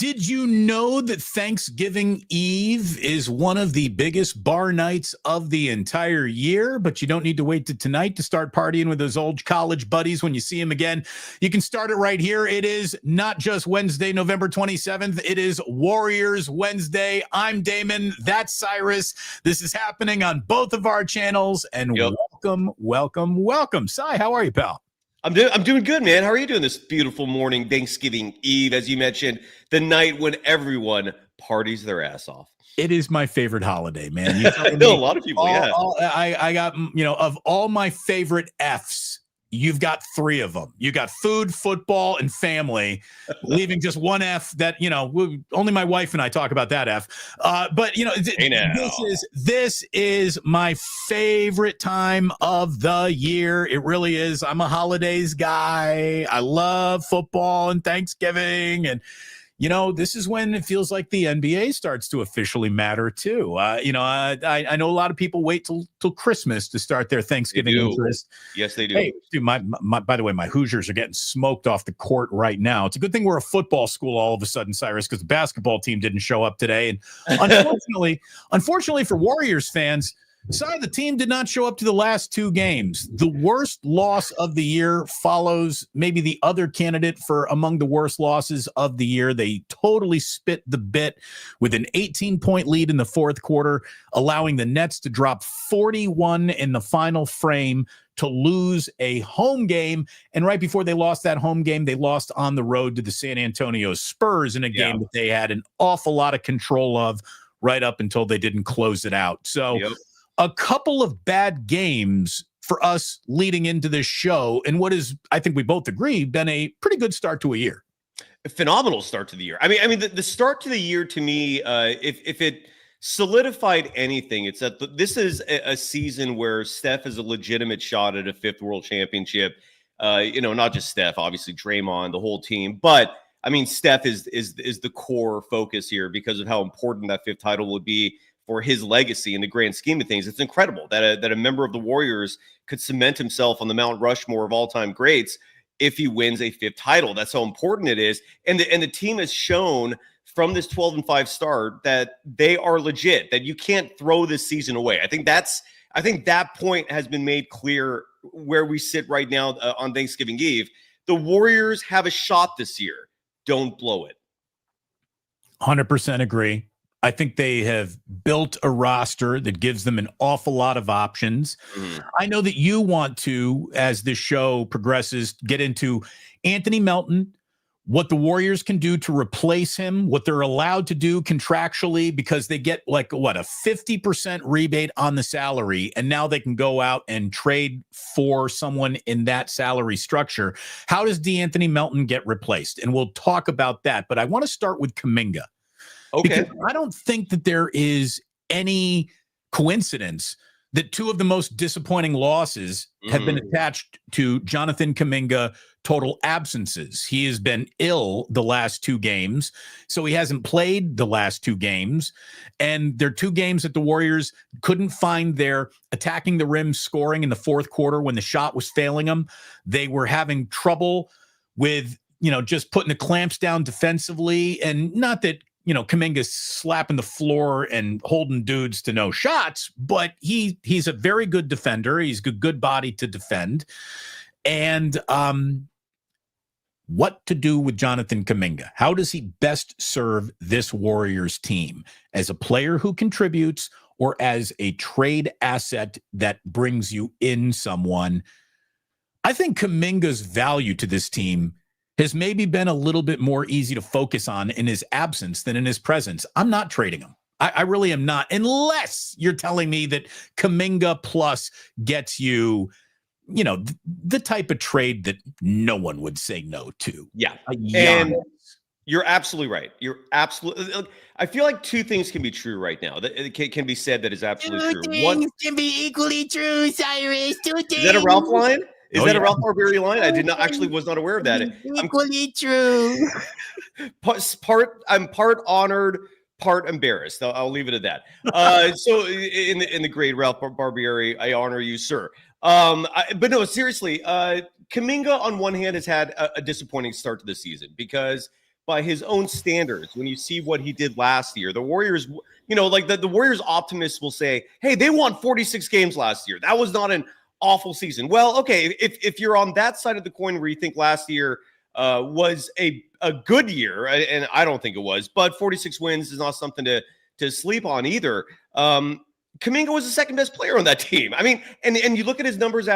Did you know that Thanksgiving Eve is one of the biggest bar nights of the entire year? But you don't need to wait to tonight to start partying with those old college buddies when you see them again. You can start it right here. It is not just Wednesday, November 27th. It is Warriors Wednesday. I'm Damon. That's Cyrus. This is happening on both of our channels. And welcome. Cy, how are you, pal? I'm doing good, man. How are you doing this beautiful morning, Thanksgiving Eve, as you mentioned, the night when everyone parties their ass off? It is my favorite holiday, man. I know a lot of people, I got, of all my favorite Fs, you've got three of them. You got food, football, and family, leaving just one F that, only my wife and I talk about that F. But, this is my favorite time of the year. It really is. I'm a holidays guy. I love football and Thanksgiving. And, this is when it feels like the NBA starts to officially matter too. I know a lot of people wait till Christmas to start their Thanksgiving interest. Yes, they do. Hey, dude, by the way, my Hoosiers are getting smoked off the court right now. It's a good thing we're a football school all of a sudden, Cyrus, because the basketball team didn't show up today. And unfortunately for Warriors fans, the team did not show up to the last two games. The worst loss of the year follows maybe the other candidate for among the worst losses of the year. They totally spit the bit with an 18-point lead in the fourth quarter, allowing the Nets to drop 41 in the final frame to lose a home game. And right before they lost that home game, they lost on the road to the San Antonio Spurs in a game that they had an awful lot of control of right up until they didn't close it out. So a couple of bad games for us leading into this show, and what is, I think we both agree, been a pretty good start to a year. A phenomenal start to the year. I mean, the start to the year to me, if it solidified anything, it's that this is a season where Steph is a legitimate shot at a fifth world championship. Not just Steph, obviously Draymond, the whole team, but I mean, Steph is the core focus here because of how important that fifth title would be for his legacy in the grand scheme of things. It's incredible that a member of the Warriors could cement himself on the Mount Rushmore of all-time greats if he wins a fifth title. That's how important it is. And the team has shown from this 12-5 start that they are legit, that you can't throw this season away. I think that point has been made clear where we sit right now on Thanksgiving Eve. The Warriors have a shot this year. Don't blow it. 100% agree. I think they have built a roster that gives them an awful lot of options. I know that you want to, as this show progresses, get into Anthony Melton, what the Warriors can do to replace him, what they're allowed to do contractually, because they get a 50% rebate on the salary, and now they can go out and trade for someone in that salary structure. How does De'Anthony Melton get replaced? And we'll talk about that, but I want to start with Kaminga. Okay. Because I don't think that there is any coincidence that two of the most disappointing losses have been attached to Jonathan Kaminga total absences. He has been ill the last two games, so he hasn't played the last two games. And there are two games that the Warriors couldn't find their attacking the rim scoring in the fourth quarter when the shot was failing them. They were having trouble with, just putting the clamps down defensively. And not that, Kaminga's slapping the floor and holding dudes to no shots, but he's a very good defender. He's a good body to defend. And what to do with Jonathan Kaminga? How does he best serve this Warriors team? As a player who contributes or as a trade asset that brings you in someone? I think Kaminga's value to this team has maybe been a little bit more easy to focus on in his absence than in his presence. I'm not trading him. I really am not, unless you're telling me that Kaminga plus gets you, the type of trade that no one would say no to. Yeah. And you're absolutely right. I feel like two things can be true right now. That it can be said that is absolutely true. One can be equally true, Cyrus. Two things. Is that a Ralph line? Is that a Ralph Barbieri line? I was not aware of that. Equally true. I'm part honored, part embarrassed. I'll leave it at that. So in the great Ralph Barbieri, I honor you, sir. But no, seriously, Kaminga on one hand has had a disappointing start to the season because by his own standards, when you see what he did last year, the Warriors, like the Warriors optimists will say, hey, they won 46 games last year. That was not an awful season. Well, okay, if you're on that side of the coin where you think last year was a good year, and I don't think it was, but 46 wins is not something to sleep on either. Kaminga was the second best player on that team. I mean, and you look at his numbers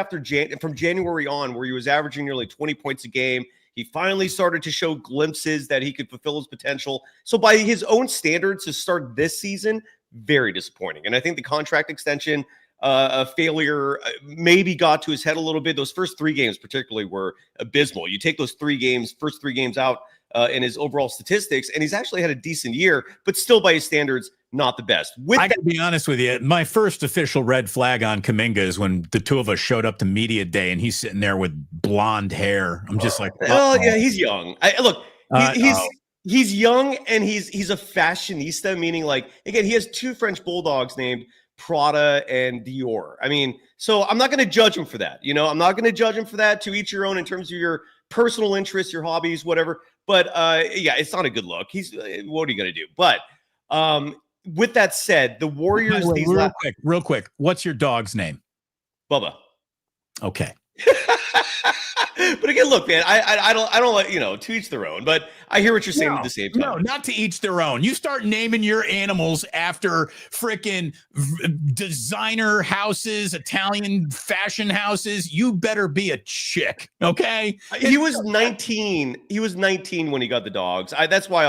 from January on, where he was averaging nearly 20 points a game. He finally started to show glimpses that he could fulfill his potential. So by his own standards to start this season, very disappointing. And I think the contract extension failure maybe got to his head a little bit. Those first 3 games particularly were abysmal. You take those first three games out in his overall statistics, and he's actually had a decent year, but still by his standards, not the best. I gotta be honest with you. My first official red flag on Kaminga is when the two of us showed up to media day and he's sitting there with blonde hair. I'm just like, well, yeah, he's young. He's young, and he's a fashionista, meaning like, again, he has 2 French bulldogs named Prada and Dior. I mean, so I'm not going to judge him for that. I'm not going to judge him for that. To each your own in terms of your personal interests, your hobbies, whatever. But yeah, it's not a good look. What are you going to do? But with that said, the Warriors. Real quick. What's your dog's name? Bubba. Okay. But again, look, man, I don't like, to each their own, but I hear what you're saying at the same time. No, not to each their own. You start naming your animals after freaking designer houses, Italian fashion houses. You better be a chick. Okay. He was 19. He was 19 when he got the dogs. That's why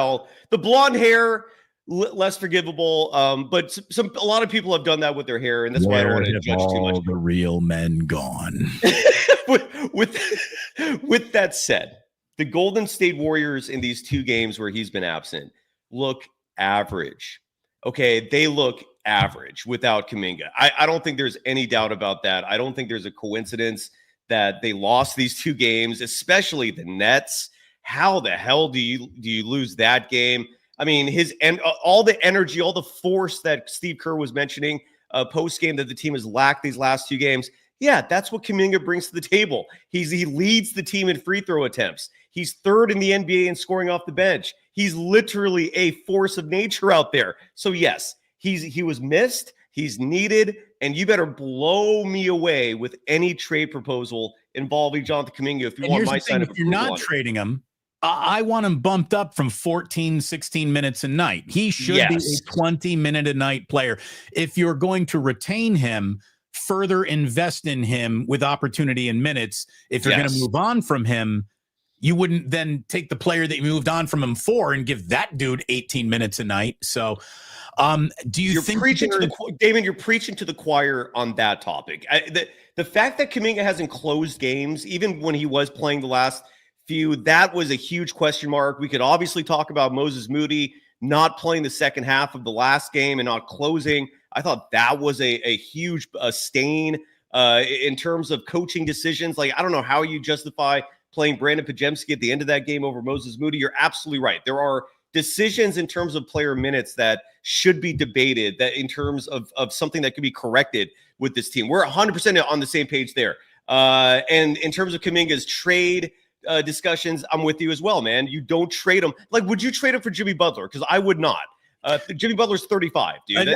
the blonde hair, less forgivable. But a lot of people have done that with their hair, and that's why I don't want to judge too much. The real men gone. With that said, the Golden State Warriors in these 2 games where he's been absent look average. Okay, they look average without Kaminga. I don't think there's any doubt about that. I don't think there's a coincidence that they lost these 2 games, especially the Nets. How the hell do you lose that game? I mean, all the energy, all the force that Steve Kerr was mentioning post-game that the team has lacked these last 2 games. Yeah, that's what Kaminga brings to the table. He leads the team in free throw attempts. He's 3rd in the NBA in scoring off the bench. He's literally a force of nature out there. So yes, he was missed. He's needed, and you better blow me away with any trade proposal involving Jonathan Kaminga if you want my side of approval. If you're not trading him, I want him bumped up from 14, 16 minutes a night. He should be a 20-minute-a-night player. If you're going to retain him, further invest in him with opportunity and minutes. If you're going to move on from him, you wouldn't then take the player that you moved on from him for and give that dude 18 minutes a night. So do you think Damon, you're preaching to the choir on that topic. The fact that Kaminga hasn't closed games, even when he was playing the last few, that was a huge question mark. We could obviously talk about Moses Moody not playing the second half of the last game and not closing. I thought that was a huge stain in terms of coaching decisions. Like, I don't know how you justify playing Brandon Pajemski at the end of that game over Moses Moody. You're absolutely right. There are decisions in terms of player minutes that should be debated, that in terms of something that could be corrected with this team. We're 100% on the same page there. And in terms of Kaminga's trade discussions, I'm with you as well, man. You don't trade him. Like, would you trade him for Jimmy Butler? Because I would not. Jimmy Butler's 35, dude.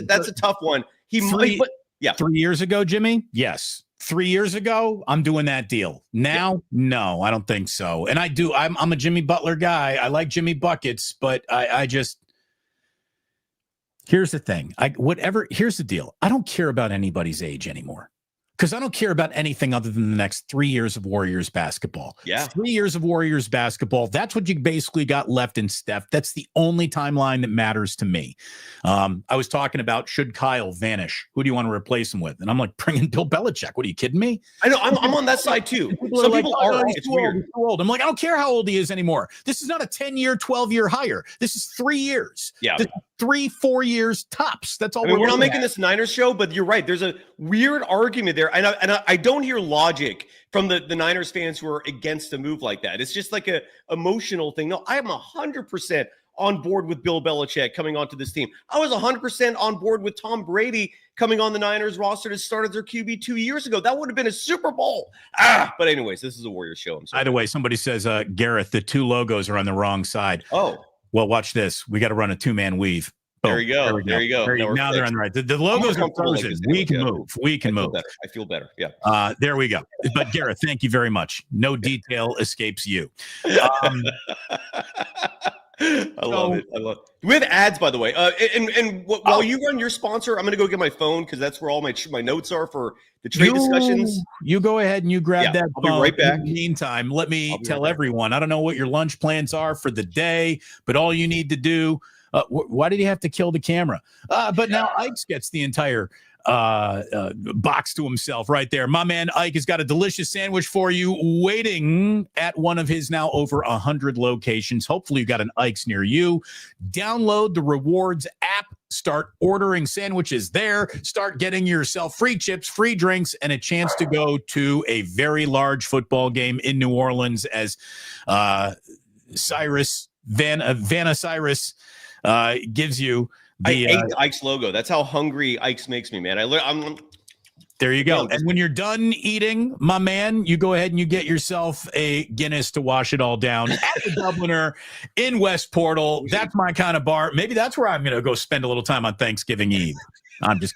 That's a tough one. He might, but yeah. 3 years ago, Jimmy, yes. 3 years ago, I'm doing that deal. Now, no, I don't think so. And I'm a Jimmy Butler guy. I like Jimmy buckets, but I just. Here's the thing. Here's the deal. I don't care about anybody's age anymore. Because I don't care about anything other than the next 3 years of Warriors basketball. Yeah. 3 years of Warriors basketball. That's what you basically got left in Steph. That's the only timeline that matters to me. I was talking about, should Kyle vanish? Who do you want to replace him with? And I'm like, bring in Bill Belichick. What are you kidding me? I know. I'm on that side too. Some people are. It's weird. He's too old. I'm like, I don't care how old he is anymore. This is not a 10-year, 12-year hire. This is 3 years. Yeah. 3-4 years tops. That's all. We're not making this Niners show, but you're right. There's a weird argument there, and I don't hear logic from the Niners fans who are against a move like that. It's just like a emotional thing. No, I am 100% on board with Bill Belichick coming onto this team. I was 100% on board with Tom Brady coming on the Niners roster to start as their QB 2 years ago. That would have been a Super Bowl. But anyways, this is a Warriors show. I'm sorry. By the way, somebody says, Gareth, the two logos are on the wrong side. Oh. Well, watch this. We got to run a two-man weave. There you go. There you go. Now they're on the right. The logos are frozen. We can move. We can move. I feel better. Yeah. There we go. But Gareth, thank you very much. No detail escapes you. I love it. We have ads, by the way. While you run your sponsor, I'm going to go get my phone because that's where all my notes are for the trade discussions. You go ahead and you grab that I'll phone. be right back. In the meantime, let me tell everyone, I don't know what your lunch plans are for the day, but all you need to do, why did he have to kill the camera? But now Ike's gets the entire box to himself right there. My man Ike has got a delicious sandwich for you waiting at one of his now over 100 locations. Hopefully you've got an Ike's near you. Download the Rewards app. Start ordering sandwiches there. Start getting yourself free chips, free drinks, and a chance to go to a very large football game in New Orleans as Cyrus gives you I ate Ike's logo. That's how hungry Ike's makes me, man. There you go. And when you're done eating, my man, you go ahead and you get yourself a Guinness to wash it all down at the Dubliner in West Portal. That's my kind of bar. Maybe that's where I'm going to go spend a little time on Thanksgiving Eve.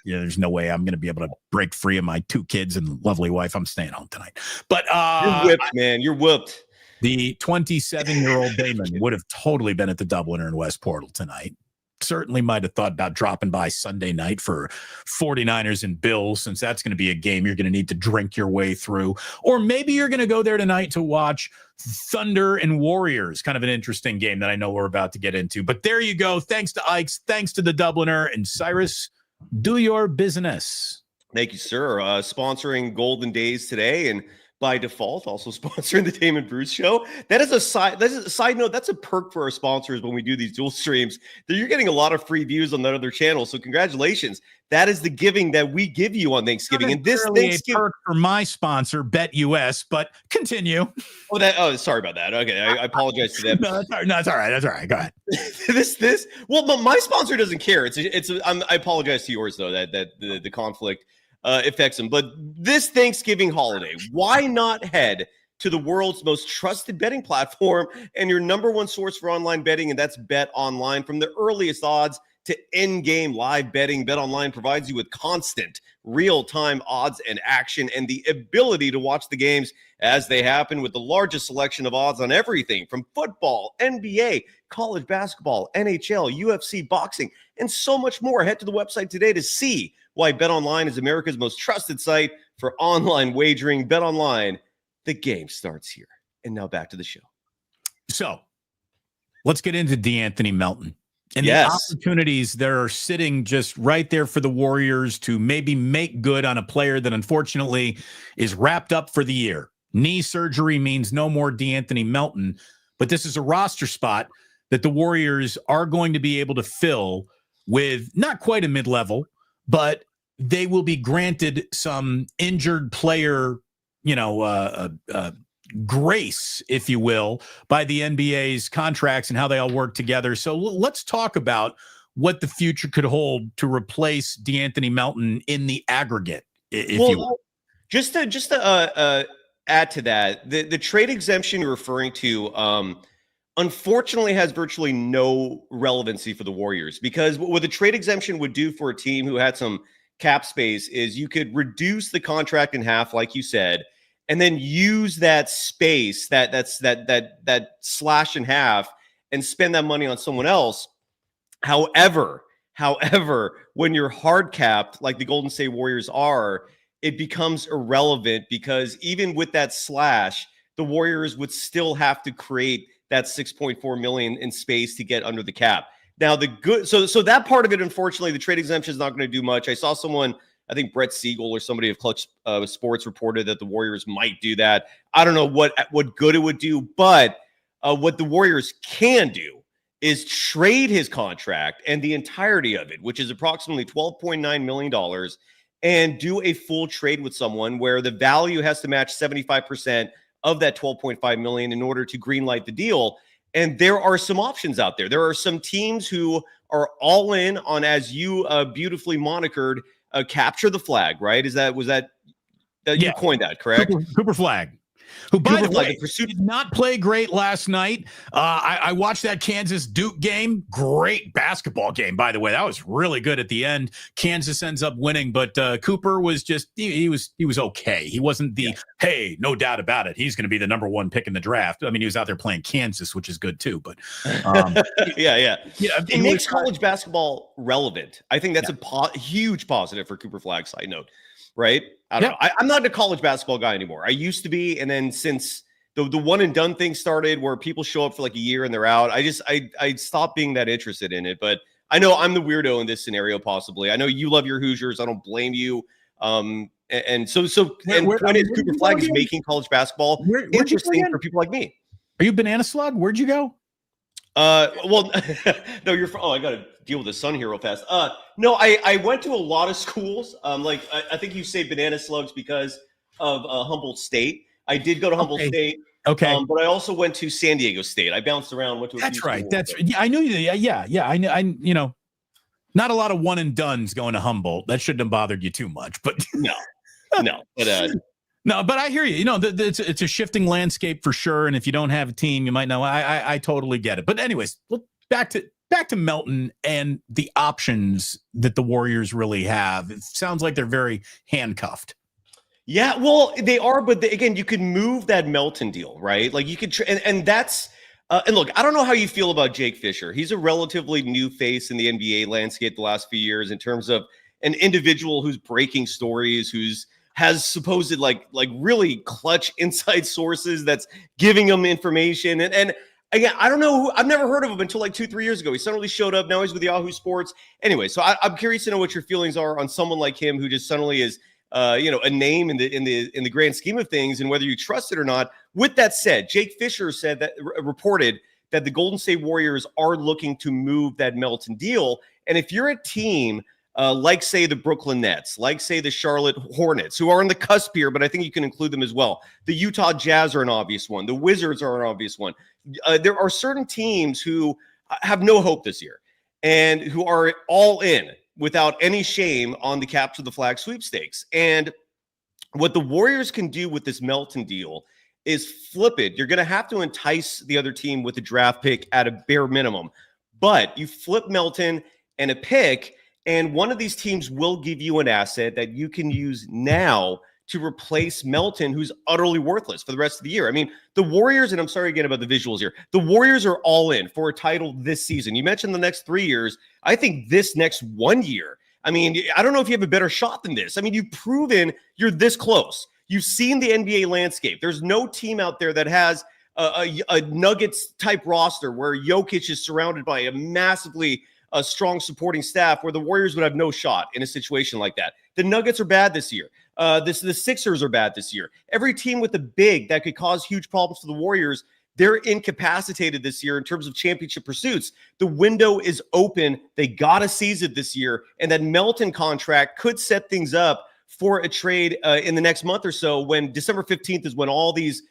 There's no way I'm going to be able to break free of my two kids and lovely wife. I'm staying home tonight. But you're whipped, man. You're whipped. The 27-year-old Damon would have totally been at the Dubliner in West Portal tonight. Certainly might have thought about dropping by Sunday night for 49ers and Bills, since that's going to be a game you're going to need to drink your way through. Or maybe you're going to go there tonight to watch Thunder and Warriors, kind of an interesting game that I know we're about to get into. But there you go. Thanks to Ike's, thanks to the Dubliner, and Cyrus, do your business. Thank you, sir. Sponsoring Golden Days today, and by default, also sponsoring the Damon Bruce show. That is a side note. That's a perk for our sponsors when we do these dual streams. That you're getting a lot of free views on that other channel. So congratulations. That is the giving that we give you on Thanksgiving. And this Thanksgiving, a perk for my sponsor, BetUS. But continue. Sorry about that. Okay, I apologize to them. No, that's all right. That's all right. Go ahead. But my sponsor doesn't care. I apologize to yours though. That the conflict affects them. But this Thanksgiving holiday, why not head to the world's most trusted betting platform and your number one source for online betting, and that's Bet Online. From the earliest odds to in-game live betting, Bet Online provides you with constant real-time odds and action and the ability to watch the games as they happen with the largest selection of odds on everything from football, NBA, college basketball, NHL, UFC, boxing, and so much more. Head to the website today to see why BetOnline is America's most trusted site for online wagering. BetOnline, the game starts here. And now back to the show. So let's get into De'Anthony Melton and the opportunities that are sitting just right there for the Warriors to maybe make good on a player that unfortunately is wrapped up for the year. Knee surgery means no more De'Anthony Melton, but this is a roster spot that the Warriors are going to be able to fill with not quite a mid-level, but they will be granted some injured player, grace, if you will, by the NBA's contracts and how they all work together. So let's talk about what the future could hold to replace De'Anthony Melton in the aggregate, if you will. Just to add to that, the trade exemption you're referring to, unfortunately has virtually no relevancy for the Warriors, because what the trade exemption would do for a team who had some cap space is you could reduce the contract in half, like you said, and then use that space, that slash in half, and spend that money on someone else. However, when you're hard capped, like the Golden State Warriors are, it becomes irrelevant, because even with that slash, the Warriors would still have to create that $6.4 million in space to get under the cap. Now, so that part of it, unfortunately, the trade exemption is not going to do much. I saw someone, I think Brett Siegel or somebody of Clutch Sports reported that the Warriors might do that. I don't know what good it would do, but what the Warriors can do is trade his contract and the entirety of it, which is approximately $12.9 million, and do a full trade with someone where the value has to match 75% of that $12.5 million in order to greenlight the deal. And there are some options out there. There are some teams who are all in on, as you beautifully monikered, capture the flag, right? Was that you coined that, correct? Cooper Flag. Who, by the way, pursuit did not play great last night. I watched that Kansas Duke game. Great basketball game, by the way. That was really good at the end. Kansas ends up winning, but Cooper was just he was okay. He wasn't hey, no doubt about it, he's going to be the number 1 pick in the draft. I mean, he was out there playing Kansas, which is good too. But it makes college basketball relevant. I think that's a huge positive for Cooper Flag. Side note. Right? I don't know. I'm not a college basketball guy anymore. I used to be, and then since the one and done thing started, where people show up for like a year and they're out, I stopped being that interested in it. But I know I'm the weirdo in this scenario, possibly. I know you love your Hoosiers. I don't blame you. And so Cooper Flag is making college basketball interesting for people like me. Are you Banana Slug? Where'd you go? Well, no, I got to deal with the sun here real fast. No, I went to a lot of schools. I think you say Banana Slugs because of Humboldt State. I did go to Humboldt State. Okay. But I also went to San Diego State. I bounced around, went to That's right. I knew you. Yeah. I not a lot of one and dones going to Humboldt. That shouldn't have bothered you too much, but no. But no, but I hear you. It's a shifting landscape for sure. And if you don't have a team, you might know. I totally get it. But anyways, back to Melton and the options that the Warriors really have. It sounds like they're very handcuffed. Yeah, well, they are. But again, you could move that Melton deal, right? Like you could, and that's. And look, I don't know how you feel about Jake Fisher. He's a relatively new face in the NBA landscape the last few years in terms of an individual who's breaking stories, has supposed like really clutch inside sources that's giving him information. And again, I don't know I've never heard of him until like 2-3 years ago. He suddenly showed up. Now he's with Yahoo Sports. Anyway, so I'm curious to know what your feelings are on someone like him who just suddenly is a name in the grand scheme of things, and whether you trust it or not. With that said, Jake Fisher reported that the Golden State Warriors are looking to move that Melton deal. And if you're a team like, say, the Brooklyn Nets, like, say, the Charlotte Hornets, who are on the cusp here, but I think you can include them as well. The Utah Jazz are an obvious one. The Wizards are an obvious one. There are certain teams who have no hope this year and who are all in without any shame on the capture the flag sweepstakes. And what the Warriors can do with this Melton deal is flip it. You're going to have to entice the other team with a draft pick at a bare minimum, but you flip Melton and a pick, and one of these teams will give you an asset that you can use now to replace Melton, who's utterly worthless for the rest of the year. I mean, the Warriors, and I'm sorry again about the visuals here, the Warriors are all in for a title this season. You mentioned the next 3 years. I think this next 1 year, I mean, I don't know if you have a better shot than this. I mean, you've proven you're this close. You've seen the NBA landscape. There's no team out there that has a Nuggets-type roster where Jokic is surrounded by a massively strong supporting staff, where the Warriors would have no shot in a situation like that. The Nuggets are bad this year. The Sixers are bad this year. Every team with a big that could cause huge problems for the Warriors, they're incapacitated this year in terms of championship pursuits. The window is open. They got to seize it this year. And that Melton contract could set things up for a trade in the next month or so, when December 15th is when all these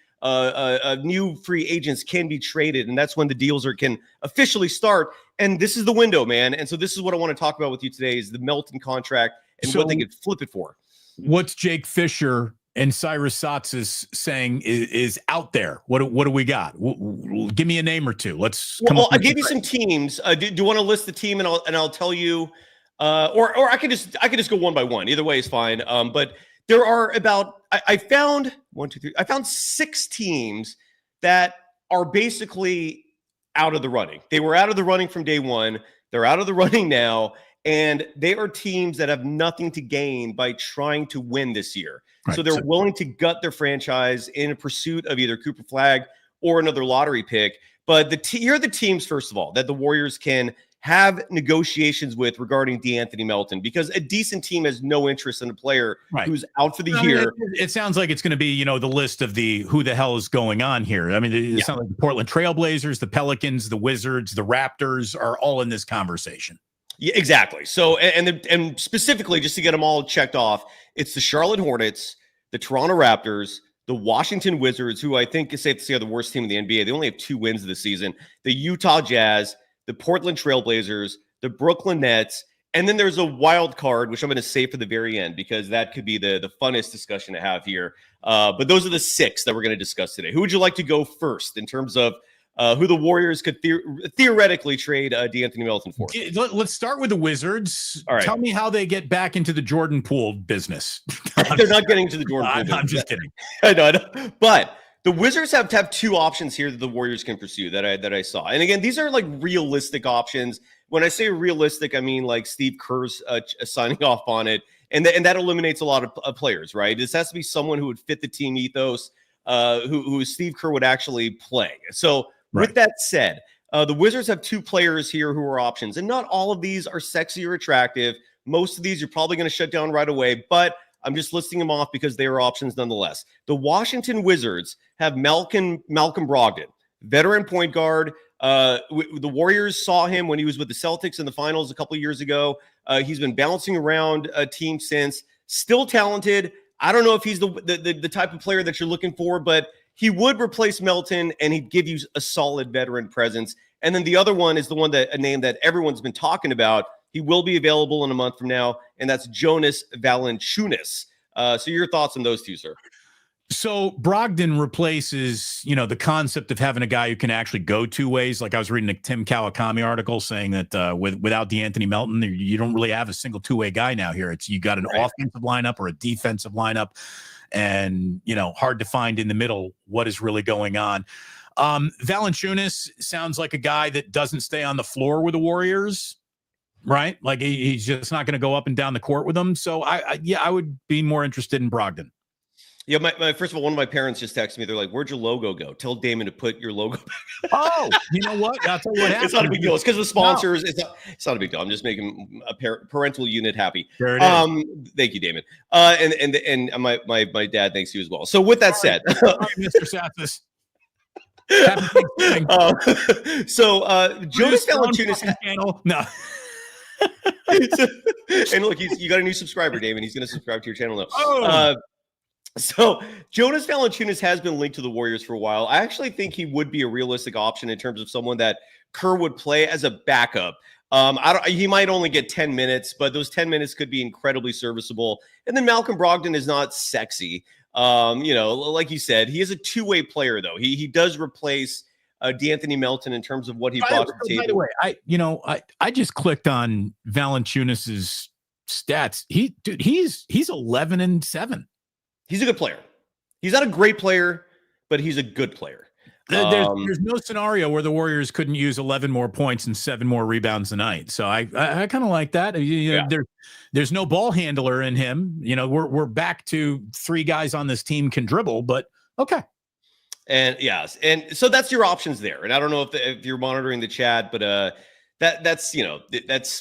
new free agents can be traded. And that's when the deals can officially start. And this is the window, man. And so this is what I want to talk about with you today, is the Melton contract and what they could flip it for. What's Jake Fisher and Cyrus Saatsaz saying is out there? What do we got? Give me a name or two. Let's come Well, I gave you some teams. Do you want to list the team, and I'll tell you, or I could just go one by one. Either way is fine. But there are about I found 6 teams that are basically out of the running. They were out of the running from day one. They're out of the running now. And they are teams that have nothing to gain by trying to win this year. Right. So they're willing to gut their franchise in pursuit of either Cooper Flag or another lottery pick. But here are the teams, first of all, that the Warriors can have negotiations with regarding De'Anthony Melton, because a decent team has no interest in a player who's out for the year. It sounds like it's going to be, the list of the who the hell is going on here. I mean, it sounds like the Portland Trailblazers, the Pelicans, the Wizards, the Raptors are all in this conversation. Yeah, exactly. So, and specifically, just to get them all checked off, it's the Charlotte Hornets, the Toronto Raptors, the Washington Wizards, who I think is safe to say are the worst team in the NBA. They only have 2 wins this season. The Utah Jazz, the Portland Trailblazers, the Brooklyn Nets, and then there's a wild card, which I'm going to save for the very end because that could be the funnest discussion to have here. But those are the 6 that we're going to discuss today. Who would you like to go first in terms of who the Warriors could theoretically trade De'Anthony Melton for? Let's start with the Wizards. All right. Tell me how they get back into the Jordan Poole business. They're not getting to the Jordan Poole business. I'm just kidding. I know. But the Wizards have 2 options here that the Warriors can pursue that I saw. And again, these are like realistic options. When I say realistic, I mean like Steve Kerr's signing off on it. And that eliminates a lot of players, right? This has to be someone who would fit the team ethos, who Steve Kerr would actually play. So with that said, the Wizards have 2 players here who are options. And not all of these are sexy or attractive. Most of these you're probably going to shut down right away. But I'm just listing them off because they are options nonetheless. The Washington Wizards have Malcolm Brogdon, veteran point guard. The Warriors saw him when he was with the Celtics in the finals a couple of years ago. He's been bouncing around a team since. Still talented. I don't know if he's the type of player that you're looking for, but he would replace Melton and he'd give you a solid veteran presence. And then the other one is a name that everyone's been talking about. He will be available in a month from now, and that's Jonas Valanciunas. So your thoughts on those 2, sir? So Brogdon replaces, the concept of having a guy who can actually go 2 ways. Like I was reading a Tim Kawakami article saying that without De'Anthony Melton, you don't really have a single 2-way guy now here. You got an offensive lineup or a defensive lineup, and hard to find in the middle what is really going on. Valanciunas sounds like a guy that doesn't stay on the floor with the Warriors. Right? Like he's just not going to go up and down the court with them. So I would be more interested in Brogdon. Yeah, my first of all, one of my parents just texted me. They're like, "Where'd your logo go? Tell Damon to put your logo back." Oh, you know what? I'll tell you what happened. It's not a big deal. It's because of sponsors. No. It's not a big deal. I'm just making a parental unit happy. There it is. Thank you, Damon. And my dad thanks you as well. So with that said, Mr. Saatsaz. Jonas Valanciunas. No. And look, you got a new subscriber, Damon. He's going to subscribe to your channel now. So Jonas Valanciunas has been linked to the Warriors for a while. I actually think he would be a realistic option in terms of someone that Kerr would play as a backup. He might only get 10 minutes, but those 10 minutes could be incredibly serviceable. And then Malcolm Brogdon is not sexy. Like you said, he is a 2-way player, though. He does replace De'Anthony Melton in terms of what he brought to the table. By the way, I just clicked on Valanciunas's stats. He's 11-7. He's a good player. He's not a great player, but he's a good player. There's no scenario where the Warriors couldn't use 11 more points and 7 more rebounds a night. So I kind of like that. There's no ball handler in him. We're back to 3 guys on this team can dribble, but okay. And yes, and so that's your options there. And I don't know if you're monitoring the chat, but that's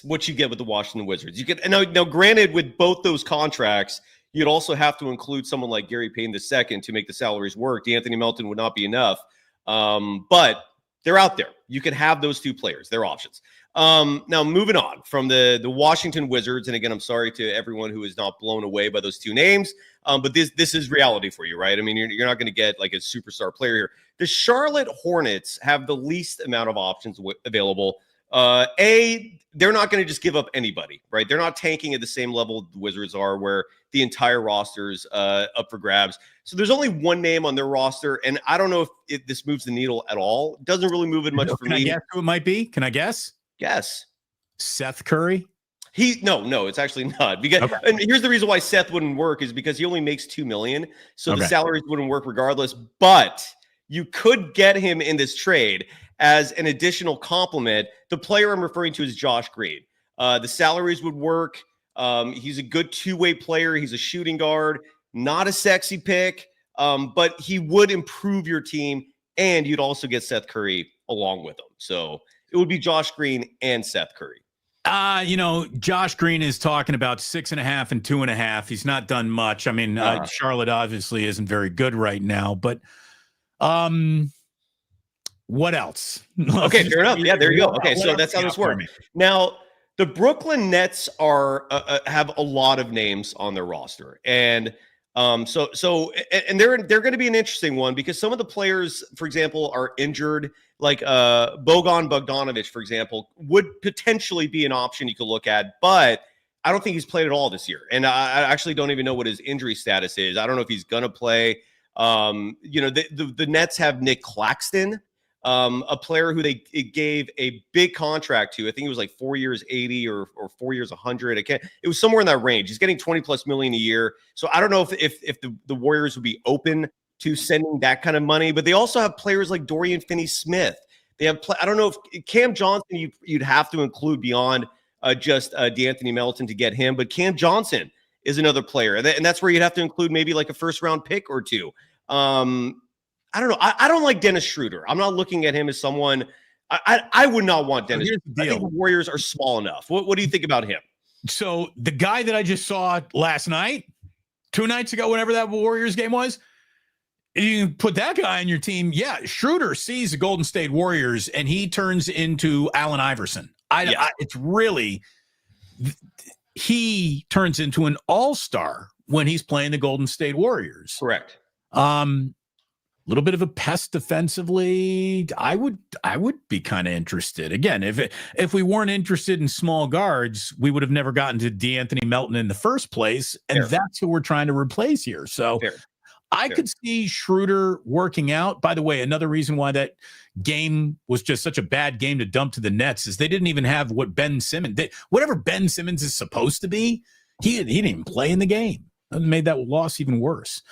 what you get with the Washington Wizards. You get now granted, with both those contracts, you'd also have to include someone like Gary Payton II to make the salaries work. De'Anthony Melton would not be enough, but they're out there. You can have those 2 players. They're options. Now moving on from the Washington Wizards, and again, I'm sorry to everyone who is not blown away by those 2 names, but this is reality for you, right? I mean, you're not going to get like a superstar player here. The Charlotte Hornets have the least amount of options available. They're not going to just give up anybody, right? They're not tanking at the same level the Wizards are, where the entire roster's up for grabs. So there's only 1 name on their roster, and I don't know if this moves the needle at all. It doesn't really move it much for me. Can I guess who it might be? Can I guess? Yes. Seth Curry? No, it's actually not. Because And here's the reason why Seth wouldn't work is because he only makes $2 million. So the salaries wouldn't work regardless. But you could get him in this trade as an additional compliment. The player I'm referring to is Josh Green. The salaries would work. He's a good 2-way player. He's a shooting guard, not a sexy pick, but he would improve your team, and you'd also get Seth Curry along with him. So it would be Josh Green and Seth Curry. Josh Green is talking about 6.5 and 2.5. He's not done much. I mean, Charlotte obviously isn't very good right now, but what else? Okay, fair enough. Yeah, there you go. Okay, so that's how this works. Now, the Brooklyn Nets are have a lot of names on their roster, and And they're going to be an interesting one because some of the players, for example, are injured. Like Bogan Bogdanovic, for example, would potentially be an option you could look at, but I don't think he's played at all this year. And I actually don't even know what his injury status is. I don't know if he's going to play. The Nets have Nick Claxton, a player who they gave a big contract to. I think it was like 4 years, 80 or 4 years, 100. It was somewhere in that range. He's getting 20 plus million a year. So I don't know if the Warriors would be open to sending that kind of money, but they also have players like Dorian Finney-Smith. They have, I don't know if Cam Johnson, you'd have to include beyond just De'Anthony Melton to get him, but Cam Johnson is another player. And that's where you'd have to include maybe like a first round pick or two. I don't know. I don't like Dennis Schroeder. I'm not looking at him as someone I would not want Dennis. I think the Warriors are small enough. What do you think about him? So the guy that I just saw last night, 2 nights ago, whenever that Warriors game was, you can put that guy on your team. Yeah, Schroeder sees the Golden State Warriors and he turns into Allen Iverson. It's really, he turns into an all-star when he's playing the Golden State Warriors. Correct. Little bit of a pest defensively. I would be kind of interested. Again, if we weren't interested in small guards, we would have never gotten to De'Anthony Melton in the first place, and that's who we're trying to replace here. So I could see Schroeder working out. By the way, another reason why that game was just such a bad game to dump to the Nets is they didn't even have what Ben Simmons, whatever Ben Simmons is supposed to be, he didn't even play in the game. It made that loss even worse.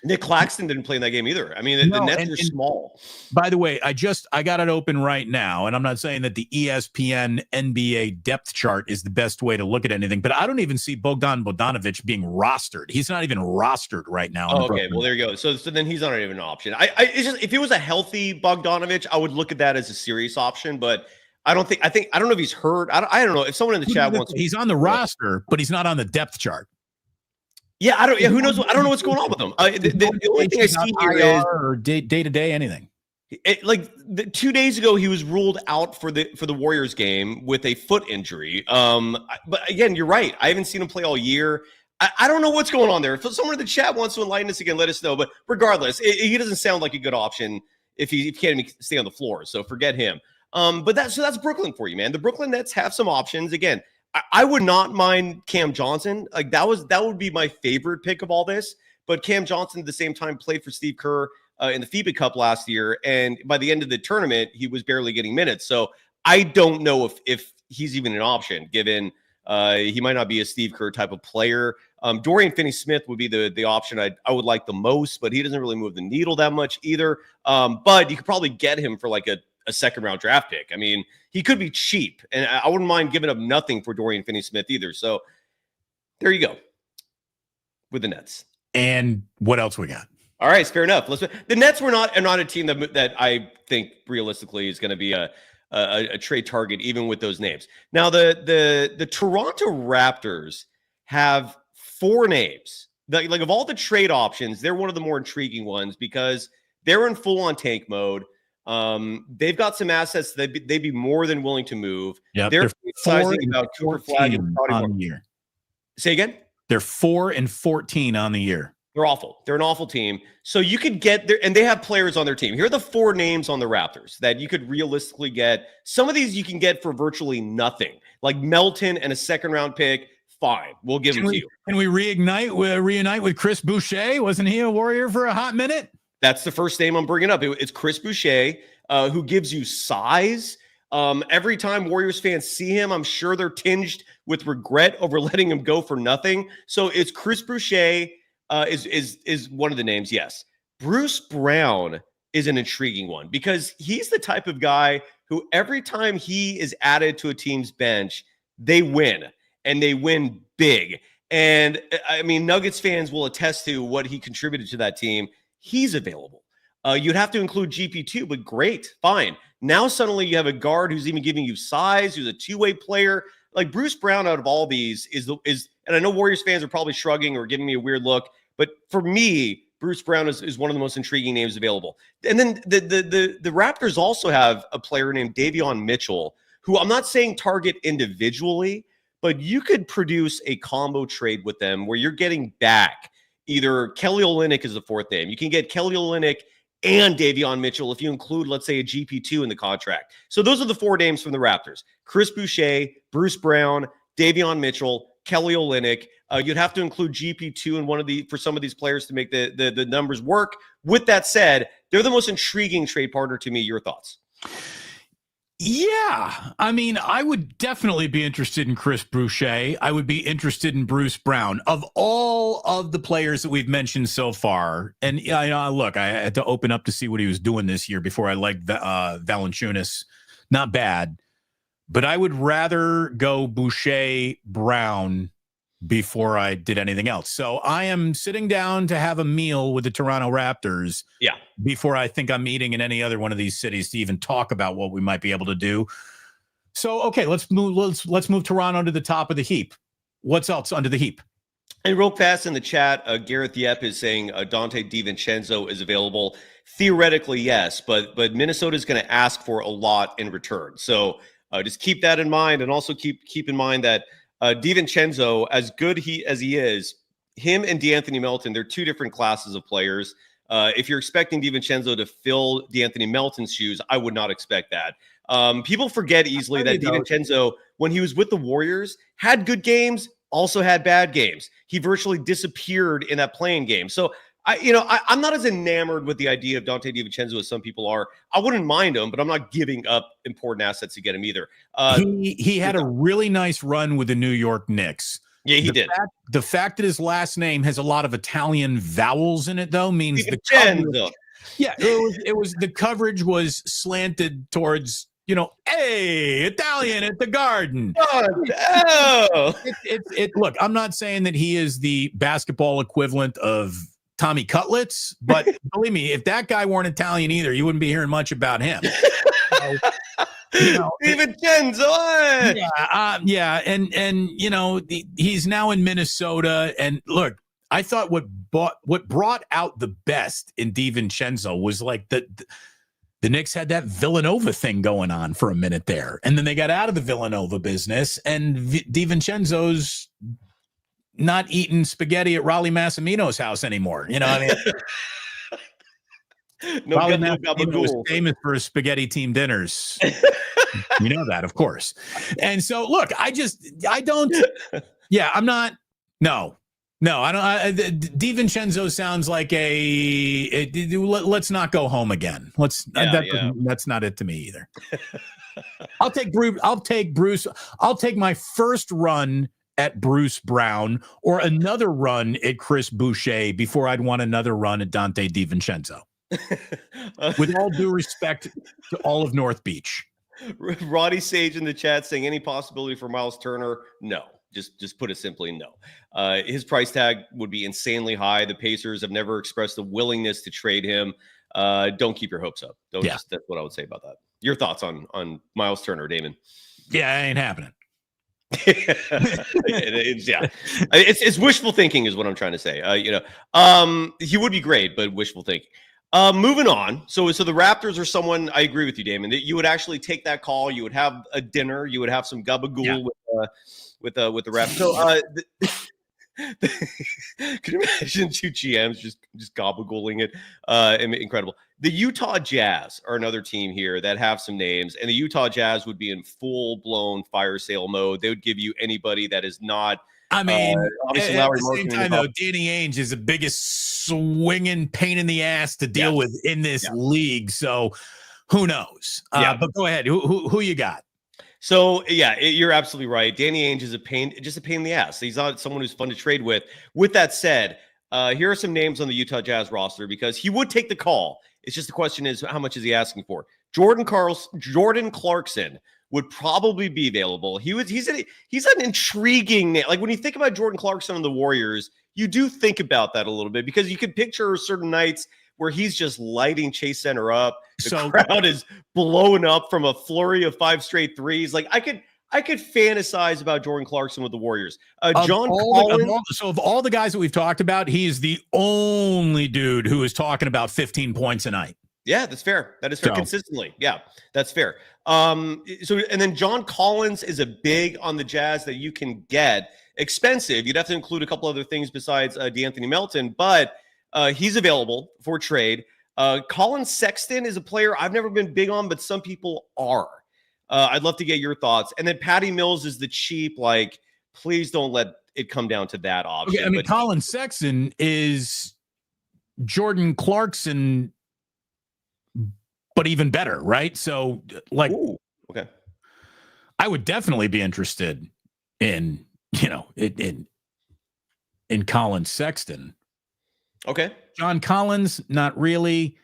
Nick Claxton didn't play in that game either. I mean, the Nets are small. By the way, I got it open right now, and I'm not saying that the ESPN NBA depth chart is the best way to look at anything, but I don't even see Bogdan Bogdanovic being rostered. He's not even rostered right now. Oh, okay, well there you go. So then he's not even an option. It's just, if it was a healthy Bogdanovic, I would look at that as a serious option, but I don't know if he's hurt. I don't know if someone in the chat wants. He's on the roster, but he's not on the depth chart. Yeah, who knows? I don't know what's going on with him. The only thing I see here is or day to day anything. 2 days ago, he was ruled out for the Warriors game with a foot injury. But again, you're right. I haven't seen him play all year. I don't know what's going on there. If someone in the chat wants to enlighten us again, let us know. But regardless, he doesn't sound like a good option if he can't even stay on the floor. So forget him. But that's Brooklyn for you, man. The Brooklyn Nets have some options. Again, I would not mind Cam Johnson. Like that would be my favorite pick of all this. But Cam Johnson at the same time played for Steve Kerr in the FIBA Cup last year, and by the end of the tournament, he was barely getting minutes. So I don't know if he's even an option, given he might not be a Steve Kerr type of player. Dorian Finney-Smith would be the option I would like the most, but he doesn't really move the needle that much either. But you could probably get him for like a second round draft pick. I mean, he could be cheap, and I wouldn't mind giving up nothing for Dorian Finney-Smith either. So there you go with the Nets. And what else we got? All right, fair enough. The Nets are not a team that I think realistically is going to be a trade target, even with those names. Now, the Toronto Raptors have 4 names. Like of all the trade options, they're one of the more intriguing ones because they're in full-on tank mode. They've got some assets that they'd be more than willing to move. Yeah, they're sizing about Cooper Flag on the year. Say again? They're 4-14 on the year. They're awful. They're an awful team. So you could get there, and they have players on their team. Here are the 4 names on the Raptors that you could realistically get. Some of these you can get for virtually nothing, like Melton and a second round pick. Fine, we'll give them to you. Can we reunite with Chris Boucher? Wasn't he a Warrior for a hot minute? That's the first name I'm bringing up. It's Chris Boucher, who gives you size. Every time Warriors fans see him, I'm sure they're tinged with regret over letting him go for nothing. So it's Chris Boucher is one of the names. Yes, Bruce Brown is an intriguing one because he's the type of guy who every time he is added to a team's bench, they win, and they win big. And I mean, Nuggets fans will attest to what he contributed to that team. He's available. You'd have to include GP2, but great, fine. Now suddenly you have a guard who's even giving you size, who's a two-way player. Like Bruce Brown out of all these is, and I know Warriors fans are probably shrugging or giving me a weird look, but for me, Bruce Brown is one of the most intriguing names available. And then the Raptors also have a player named Davion Mitchell, who I'm not saying target individually, but you could produce a combo trade with them where you're getting back either Kelly Olynyk is the fourth name. You can get Kelly Olynyk and Davion Mitchell if you include, let's say, a GP2 in the contract. So those are the four names from the Raptors: Chris Boucher, Bruce Brown, Davion Mitchell, Kelly Olynyk. You'd have to include GP2 in for some of these players to make the numbers work. With that said, they're the most intriguing trade partner to me. Your thoughts? Yeah, I mean, I would definitely be interested in Chris Boucher. I would be interested in Bruce Brown. Of all of the players that we've mentioned so far, and look, I had to open up to see what he was doing this year before I liked Valanciunas. Not bad, but I would rather go Boucher Brown before I did anything else. So I am sitting down to have a meal with the Toronto Raptors. Yeah. Before I think I'm eating in any other one of these cities to even talk about what we might be able to do. So, okay, let's move Toronto to the top of the heap. What's else under the heap? And real fast in the chat, Gareth Yep is saying Dante DiVincenzo is available. Theoretically, yes, but Minnesota is going to ask for a lot in return. So just keep that in mind, and also keep in mind that DiVincenzo, as good as he is, him and De'Anthony Melton, they're two different classes of players. If you're expecting DiVincenzo to fill De'Anthony Melton's shoes, I would not expect that. People forget easily that DiVincenzo, when he was with the Warriors, had good games, also had bad games. He virtually disappeared in that playing game. So I'm not as enamored with the idea of Dante DiVincenzo as some people are. I wouldn't mind him, but I'm not giving up important assets to get him either. He had a really nice run with the New York Knicks. Yeah, he did. The fact that his last name has a lot of Italian vowels in it, though, means the coverage was slanted towards, hey, Italian at the Garden. Look, I'm not saying that he is the basketball equivalent of Tommy Cutlets, but believe me, if that guy weren't Italian either, you wouldn't be hearing much about him. DiVincenzo. He's now in Minnesota. And look, I thought what brought out the best in DiVincenzo was like the Knicks had that Villanova thing going on for a minute there, and then they got out of the Villanova business, and DiVincenzo's not eating spaghetti at Raleigh Massimino's house anymore. Raleigh Massimino was famous for his spaghetti team dinners. You know that, of course. And so, look, I don't. Yeah, I'm not. No, I don't. DiVincenzo sounds like let's not go home again. That's not it to me either. I'll take Bruce. I'll take my first run at Bruce Brown or another run at Chris Boucher before I'd want another run at Dante DiVincenzo. With all due respect to all of North Beach. Roddy Sage in the chat saying any possibility for Miles Turner? No. Just put it simply, no. His price tag would be insanely high. The Pacers have never expressed a willingness to trade him. Don't keep your hopes up. That's what I would say about that. Your thoughts on Miles Turner, Damon? Yeah, it ain't happening. It's wishful thinking is what I'm trying to say. He would be great, but wishful thinking. Moving on. So the Raptors are someone, I agree with you, Damon, that you would actually take that call. You would have a dinner. You would have some gabagool with the Raptors. So can you imagine two GMs just gabagooling it? Incredible. The Utah Jazz are another team here that have some names, and the Utah Jazz would be in full-blown fire sale mode. They would give you anybody that is not. I mean, obviously, at the same time, though, Danny Ainge is the biggest swinging pain in the ass to deal with in this league. So who knows? But go ahead. Who you got? So, you're absolutely right. Danny Ainge is just a pain in the ass. He's not someone who's fun to trade with. With that said, here are some names on the Utah Jazz roster because he would take the call. It's just the question is, how much is he asking for? Jordan Clarkson would probably be available. He's an intriguing name. Like when you think about Jordan Clarkson on the Warriors, you do think about that a little bit because you could picture certain nights where he's just lighting Chase Center up. The crowd is blowing up from a flurry of 5 straight threes. Like I could fantasize about Jordan Clarkson with the Warriors. John Collins. So of all the guys that we've talked about, he's the only dude who is talking about 15 points a night. Yeah, that's fair. That is fair. Consistently. Yeah, that's fair. And then John Collins is a big on the Jazz that you can get expensive. You'd have to include a couple other things besides De'Anthony Melton, but he's available for trade. Colin Sexton is a player I've never been big on, but some people are. I'd love to get your thoughts. And then Patty Mills is the cheap, like, please don't let it come down to that option. Okay, I mean, Colin Sexton is Jordan Clarkson, but even better, right? So, like, ooh, okay, I would definitely be interested in, in Colin Sexton. Okay. John Collins, not really.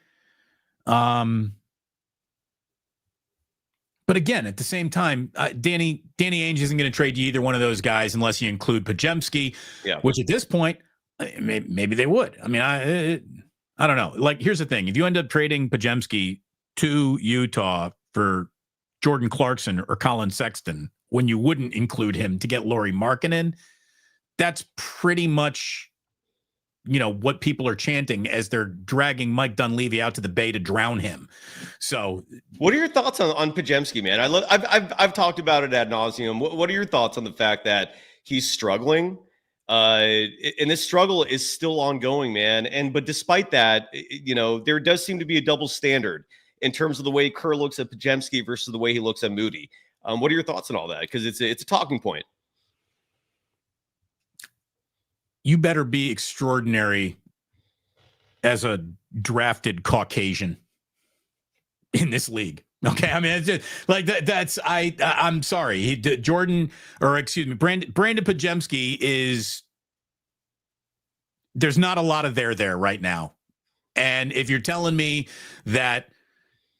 But again, at the same time, Danny Ainge isn't going to trade you either one of those guys unless you include Podziemski, which at this point, maybe they would. I mean, I don't know. Like, here's the thing. If you end up trading Podziemski to Utah for Jordan Clarkson or Colin Sexton, when you wouldn't include him to get Lauri Markkanen, that's pretty much, what people are chanting as they're dragging Mike Dunleavy out to the bay to drown him. So what are your thoughts on Podziemski, man? I've talked about it ad nauseum. What are your thoughts on the fact that he's struggling? And this struggle is still ongoing, man. But despite that, there does seem to be a double standard in terms of the way Kerr looks at Podziemski versus the way he looks at Moody. What are your thoughts on all that? Because it's a talking point. You better be extraordinary as a drafted Caucasian in this league. Okay. I mean, it's just like that. I'm sorry. Brandon Podziemski there's not a lot of there right now. And if you're telling me that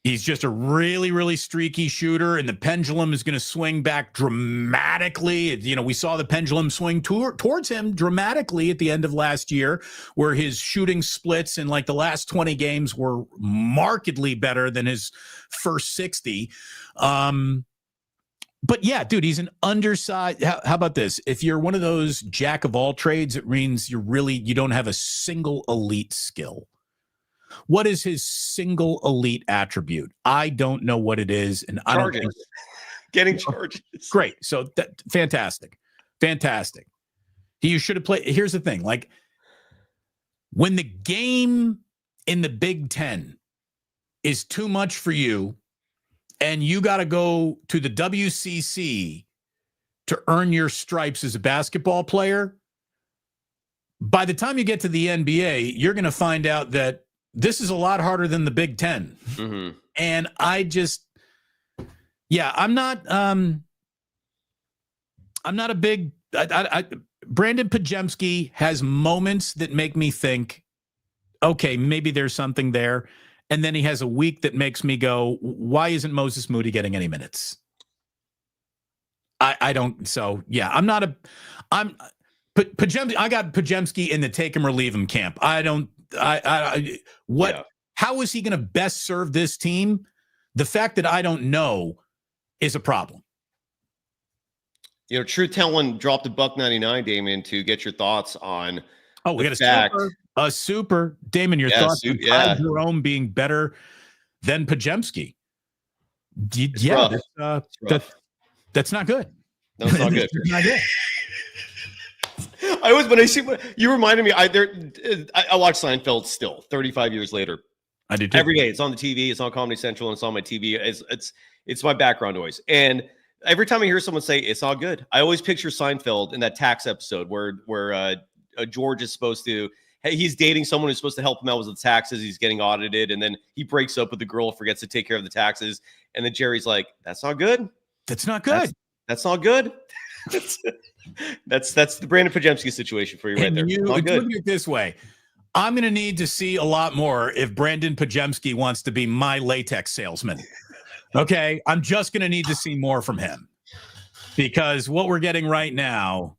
he's just a really, really streaky shooter and the pendulum is going to swing back dramatically. We saw the pendulum swing towards him dramatically at the end of last year, where his shooting splits in like the last 20 games were markedly better than his first 60. But yeah, dude, he's an undersized. How about this? If you're one of those jack of all trades, it means you don't have a single elite skill. What is his single elite attribute? I don't know what it is, and I don't think getting charges. Great, so fantastic. He should have played. Here's the thing: like, when the game in the Big Ten is too much for you, and you got to go to the WCC to earn your stripes as a basketball player, by the time you get to the NBA, you're going to find out that this is a lot harder than the Big Ten. Mm-hmm. And I'm not a big, Brandon Podziemski has moments that make me think, okay, maybe there's something there. And then he has a week that makes me go, why isn't Moses Moody getting any minutes? I don't. So yeah, Podziemski, I got Podziemski in the take him or leave him camp. How is he going to best serve this team? The fact that I don't know is a problem. True Talon dropped $1.99, Damon, to get your thoughts on. Oh, we got a super. Damon, your thoughts on Ty Jerome being better than Podziemski? That's not good. No, it's not good. Not good. You reminded me, I watch Seinfeld still 35 years later. I do too. Every day. It's on the TV, it's on Comedy Central, and it's on my TV. It's my background noise. And every time I hear someone say it's all good, I always picture Seinfeld in that tax episode where George is supposed to, he's dating someone who's supposed to help him out with the taxes. He's getting audited, and then he breaks up with the girl, forgets to take care of the taxes. And then Jerry's like, that's not good. That's not good. That's not good. That's the Brandon Podziemski situation for you right there. Look at it this way. I'm going to need to see a lot more if Brandon Podziemski wants to be my latex salesman. Okay. I'm just going to need to see more from him, because what we're getting right now,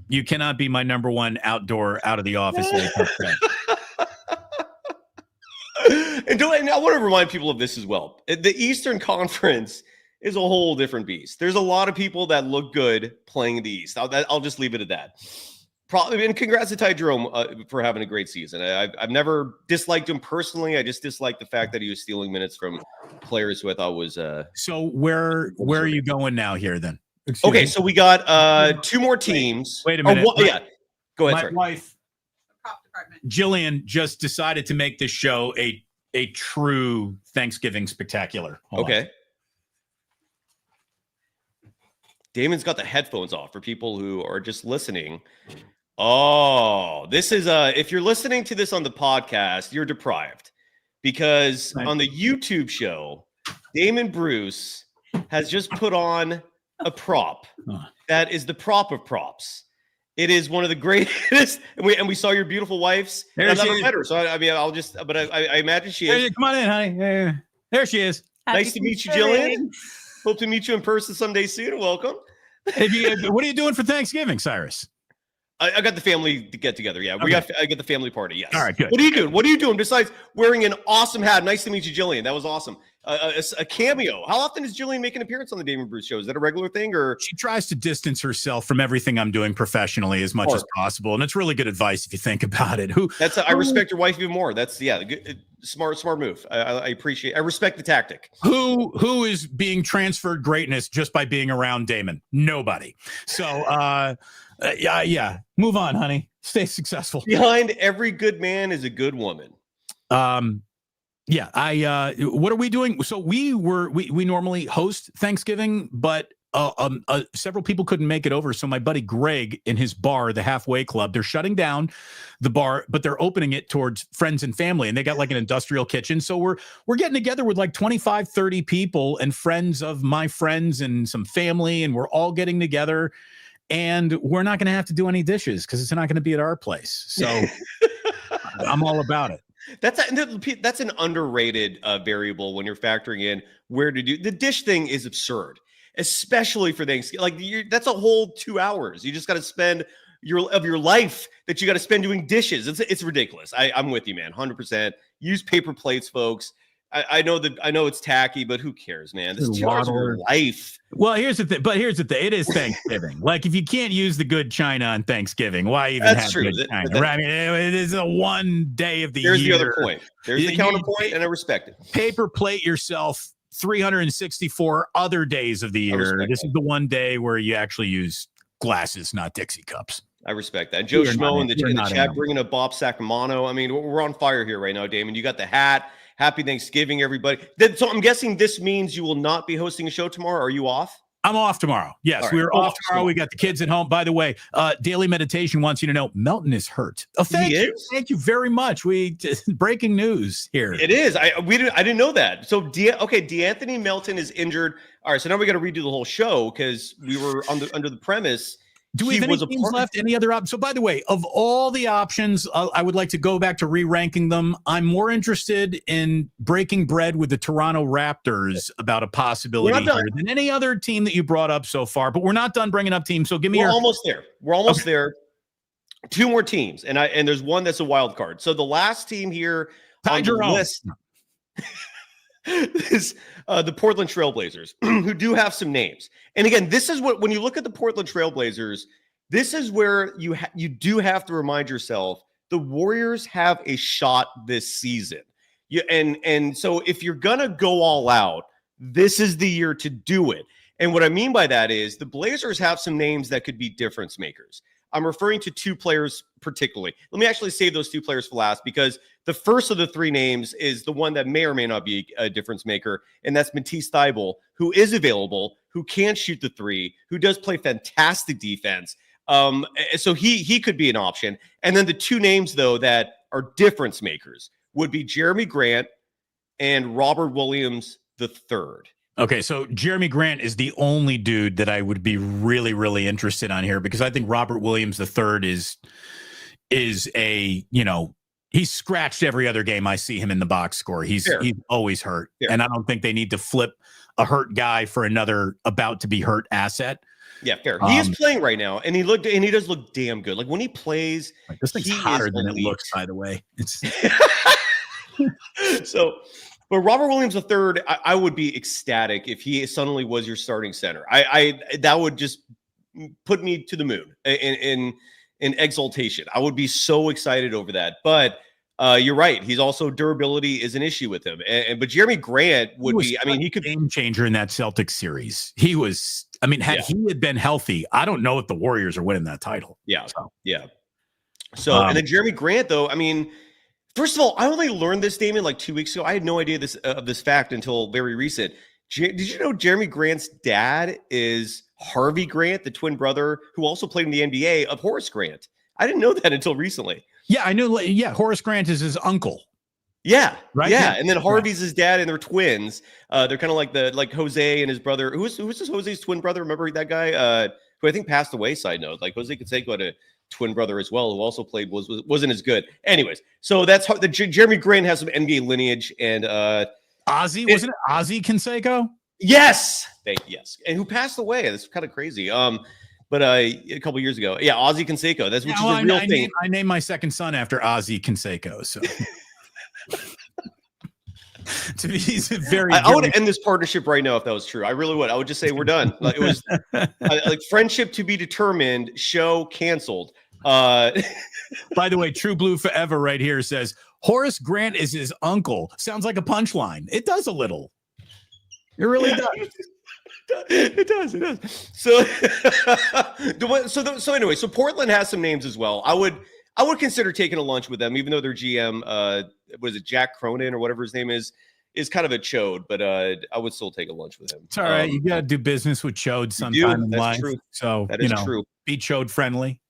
you cannot be my number one outdoor out of the office latex guy. And I want to remind people of this as well. The Eastern Conference is a whole different beast. There's a lot of people that look good playing in the East. I'll just leave it at that. Probably, and congrats to Ty Jerome for having a great season. I've never disliked him personally. I just disliked the fact that he was stealing minutes from players who I thought was. So where are you going now here then? Excuse Okay, me. so we got two more teams. Wait a minute. Yeah, go ahead. My Sorry. wife, Jillian, just decided to make this show a true Thanksgiving spectacular. Hold on. Okay. Damon's got the headphones off for people who are just listening. Oh, this is if you're listening to this on the podcast, you're deprived, because on the YouTube show, Damon Bruce has just put on a prop that is the prop of props. It is one of the greatest, and we saw your beautiful wife's. And I've never met her, so I mean, I imagine she is. Come on in, honey. There she is. Nice to meet you, Jillian. Hope to meet you in person someday soon. Welcome. What are you doing for Thanksgiving, Cyrus? I got the family to get together. Yeah, Okay. I get the family party. Yes. All right, good. What are you doing? What are you doing besides wearing an awesome hat? Nice to meet you, Jillian. That was awesome. A cameo. How often does Jillian make an appearance on the Damon Bruce show? Is that a regular thing, or she tries to distance herself from everything I'm doing professionally as much as possible, and it's really good advice if you think about it. I respect your wife even more. That's smart move. I appreciate. I respect the tactic. Who is being transferred greatness just by being around Damon? Nobody. So yeah. Move on, honey. Stay successful. Behind every good man is a good woman. Yeah, what are we doing? So we normally host Thanksgiving, but several people couldn't make it over. So my buddy Greg in his bar, the Halfway Club, they're shutting down the bar, but they're opening it towards friends and family. And they got like an industrial kitchen. So we're getting together with like 25, 30 people and friends of my friends and some family. And we're all getting together, and we're not going to have to do any dishes because it's not going to be at our place. So I'm all about it. That's an underrated variable when you're factoring in where to do the dish thing. Is absurd, especially for Thanksgiving. Like that's a whole 2 hours. You just got to spend your life that you got to spend doing dishes. It's ridiculous. I'm with you, man. 100%. Use paper plates, folks. I know it's tacky, but who cares, man? This is 2 hours of your life. Well, here's the thing. It is Thanksgiving. Like, if you can't use the good china on Thanksgiving, why even have good china? Right? I mean, it is a one day of the year. There's the other point. There's the counterpoint, and I respect it. Paper plate yourself 364 other days of the year. This is the one day where you actually use glasses, not Dixie cups. I respect that. Joe Schmo in the chat bringing up Bob Sacramano. I mean, we're on fire here right now, Damon. You got the hat. Happy Thanksgiving, everybody. So I'm guessing this means you will not be hosting a show tomorrow. Are you off? I'm off tomorrow. Yes, right. We're off tomorrow. We got the kids at home. By the way, Daily Meditation wants you to know Melton is hurt. Oh, thank you. Thank you very much. Breaking news here. It is. I didn't know that. So De'Anthony Melton is injured. All right, so now we got to redo the whole show because we were under the premise. Do we have any teams left? Any other options? So, by the way, of all the options, I would like to go back to re-ranking them. I'm more interested in breaking bread with the Toronto Raptors about a possibility here than any other team that you brought up so far. But we're not done bringing up teams. So give me We're almost there. We're almost there. Two more teams, and there's one that's a wild card. So the last team here on the list is the Portland Trailblazers, who do have some names. And again, this is when you look at the Portland Trailblazers, this is where you do have to remind yourself the Warriors have a shot this season. And so if you're gonna go all out, this is the year to do it. And what I mean by that is the Blazers have some names that could be difference makers. I'm referring to two players particularly. Let me actually save those two players for last, because the first of the three names is the one that may or may not be a difference maker, and that's Matisse Thybulle, who is available, who can shoot the three, who does play fantastic defense. So he could be an option. And then the two names, though, that are difference makers would be Jeremy Grant and Robert Williams III. Okay, so Jeremy Grant is the only dude that I would be really, really interested on here, because I think Robert Williams III is a, he's scratched every other game I see him in the box score. He's always hurt. Fair. And I don't think they need to flip a hurt guy for another about to be hurt asset. Yeah, fair. He is playing right now, and he does look damn good. Like when he plays, this thing's hotter than it looks, by the way. It's But Robert Williams III, I would be ecstatic if he suddenly was your starting center. That would just put me to the moon in exultation. I would be so excited over that. But You're right. He's also durability is an issue with him. But Jeremy Grant would be. I mean, he could game changer in that Celtics series. He was. I mean, had he had been healthy, I don't know if the Warriors are winning that title. Yeah. So and then Jeremy Grant, though. I mean, first of all, I only learned this, Damon, like 2 weeks ago. I had no idea of this fact until very recent. Did you know Jeremy Grant's dad is Harvey Grant, the twin brother who also played in the NBA of Horace Grant? I didn't know that until recently. Yeah, I knew. Yeah, Horace Grant is his uncle. Yeah, right. Yeah, and then Harvey's his dad, and they're twins. They're kind of like Jose and his brother. Who's Jose's twin brother? Remember that guy who I think passed away? Side note, like Jose Canseco had a twin brother as well who also played wasn't as good. Anyways, so that's how Jeremy Grant has some NBA lineage, and Ozzy wasn't it Ozzy Canseco? Yes, yes, and who passed away? That's kind of crazy. But a couple years ago, yeah, Ozzy Canseco. That's which is a real thing. I named my second son after Ozzy Canseco. So, to me, he's a very. I would end this partnership right now if that was true. I really would. I would just say we're done. Like, it was like friendship to be determined. Show canceled. By the way, True Blue Forever right here says Horace Grant is his uncle. Sounds like a punchline. It does a little. It really does. It does. So anyway, so Portland has some names as well. I would consider taking a lunch with them, even though their GM, was it Jack Cronin or whatever his name is kind of a chode, but I would still take a lunch with him. It's all right. You got to do business with chode sometime in life. True. So that is true. Be chode friendly.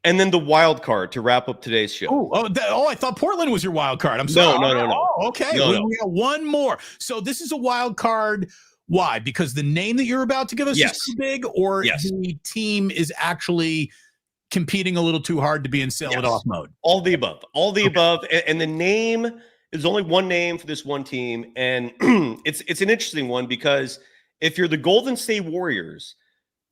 And then the wild card to wrap up today's show. I thought Portland was your wild card. I'm sorry. No. Oh, okay. We got one more. So this is a wild card. Why? Because the name that you're about to give us is too big, or the team is actually competing a little too hard to be in sell-it-off mode? All the above. And the name is only one name for this one team. And it's an interesting one because if you're the Golden State Warriors,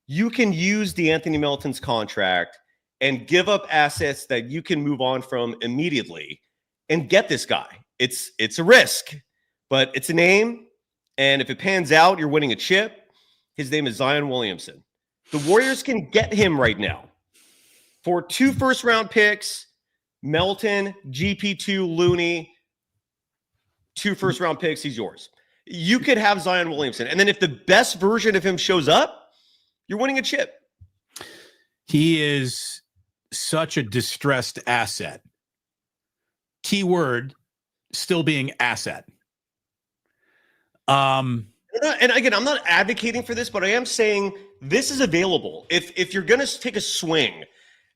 you can use De'Anthony Melton's contract and give up assets that you can move on from immediately and get this guy. It's a risk, but it's a name. And if it pans out, you're winning a chip. His name is Zion Williamson. The Warriors can get him right now for 2 first-round picks, Melton, GP2, Looney, 2 first-round picks. He's yours. You could have Zion Williamson. And then if the best version of him shows up, you're winning a chip. He is such a distressed asset. Keyword, still being asset. And again, I'm not advocating for this, but I am saying this is available. If you're going to take a swing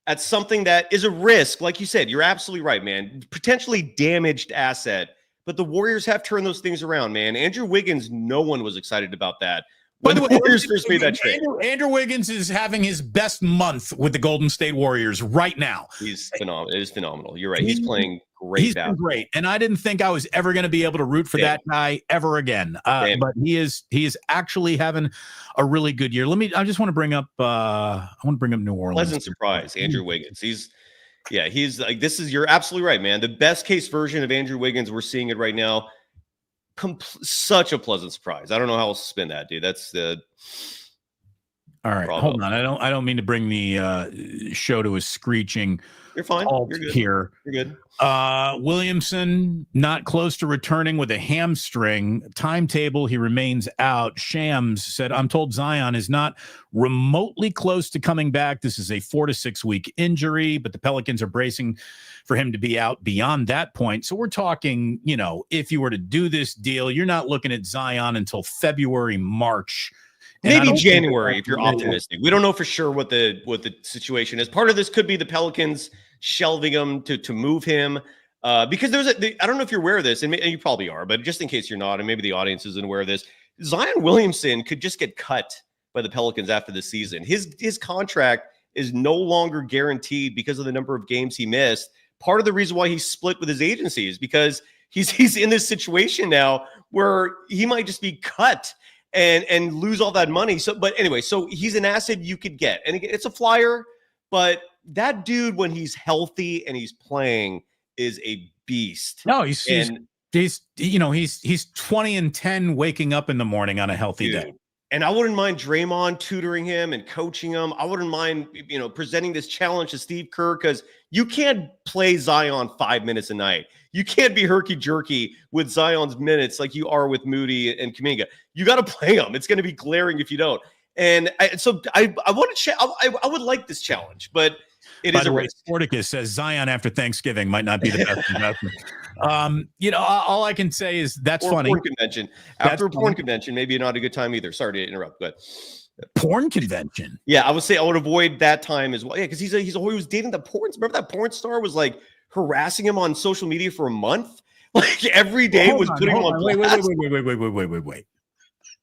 at something that is a risk, like you said, you're absolutely right, man. Potentially damaged asset, but the Warriors have turned those things around, man. Andrew Wiggins, no one was excited about that. When the Warriors first made that trade. Andrew Wiggins is having his best month with the Golden State Warriors right now. He's phenomenal. It is phenomenal. You're right. He's playing great. He's been great. And I didn't think I was ever going to be able to root for that guy ever again. But he is actually having a really good year. I just want to bring up New Orleans. Pleasant surprise, Andrew Wiggins. He's like, you're absolutely right, man. The best case version of Andrew Wiggins, we're seeing it right now. Such a pleasant surprise. I don't know how else to spin that, dude. That's the all right. Bravo. Hold on. I don't mean to bring the show to a screeching. You're fine. Halt You're good. Here. You're good. Williamson not close to returning with a hamstring timetable. He remains out. Shams said, "I'm told Zion is not remotely close to coming back. This is a 4 to 6 week injury, but the Pelicans are bracing for him to be out beyond that point." So we're talking, if you were to do this deal, you're not looking at Zion until February, March. Maybe January if you're optimistic. We don't know for sure what the situation is. Part of this could be the Pelicans shelving him to move him because I don't know if you're aware of this, and you probably are, but just in case you're not, and maybe the audience isn't aware of this, Zion Williamson could just get cut by the Pelicans after the season. His contract is no longer guaranteed because of the number of games he missed. Part of the reason why he split with his agency is because he's in this situation now where he might just be cut and lose all that money. So he's an asset you could get. And again, it's a flyer, but that dude, when he's healthy and he's playing, is a beast. No, he's 20 and 10 waking up in the morning on a healthy day. And I wouldn't mind Draymond tutoring him and coaching him. I wouldn't mind, presenting this challenge to Steve Kerr, because you can't play Zion 5 minutes a night. You can't be herky-jerky with Zion's minutes like you are with Moody and Kaminga. You got to play him. It's going to be glaring if you don't. And I want to I would like this challenge, but it is a risk. Sporticus says Zion after Thanksgiving might not be the best investment. All I can say is that's funny. Porn convention. After a porn convention, maybe not a good time either. Sorry to interrupt. Go ahead. Porn convention. Yeah, I would say I would avoid that time as well. Yeah, because he was dating the porn. Remember that porn star was like harassing him on social media for a month? Like every day was putting him on. Wait.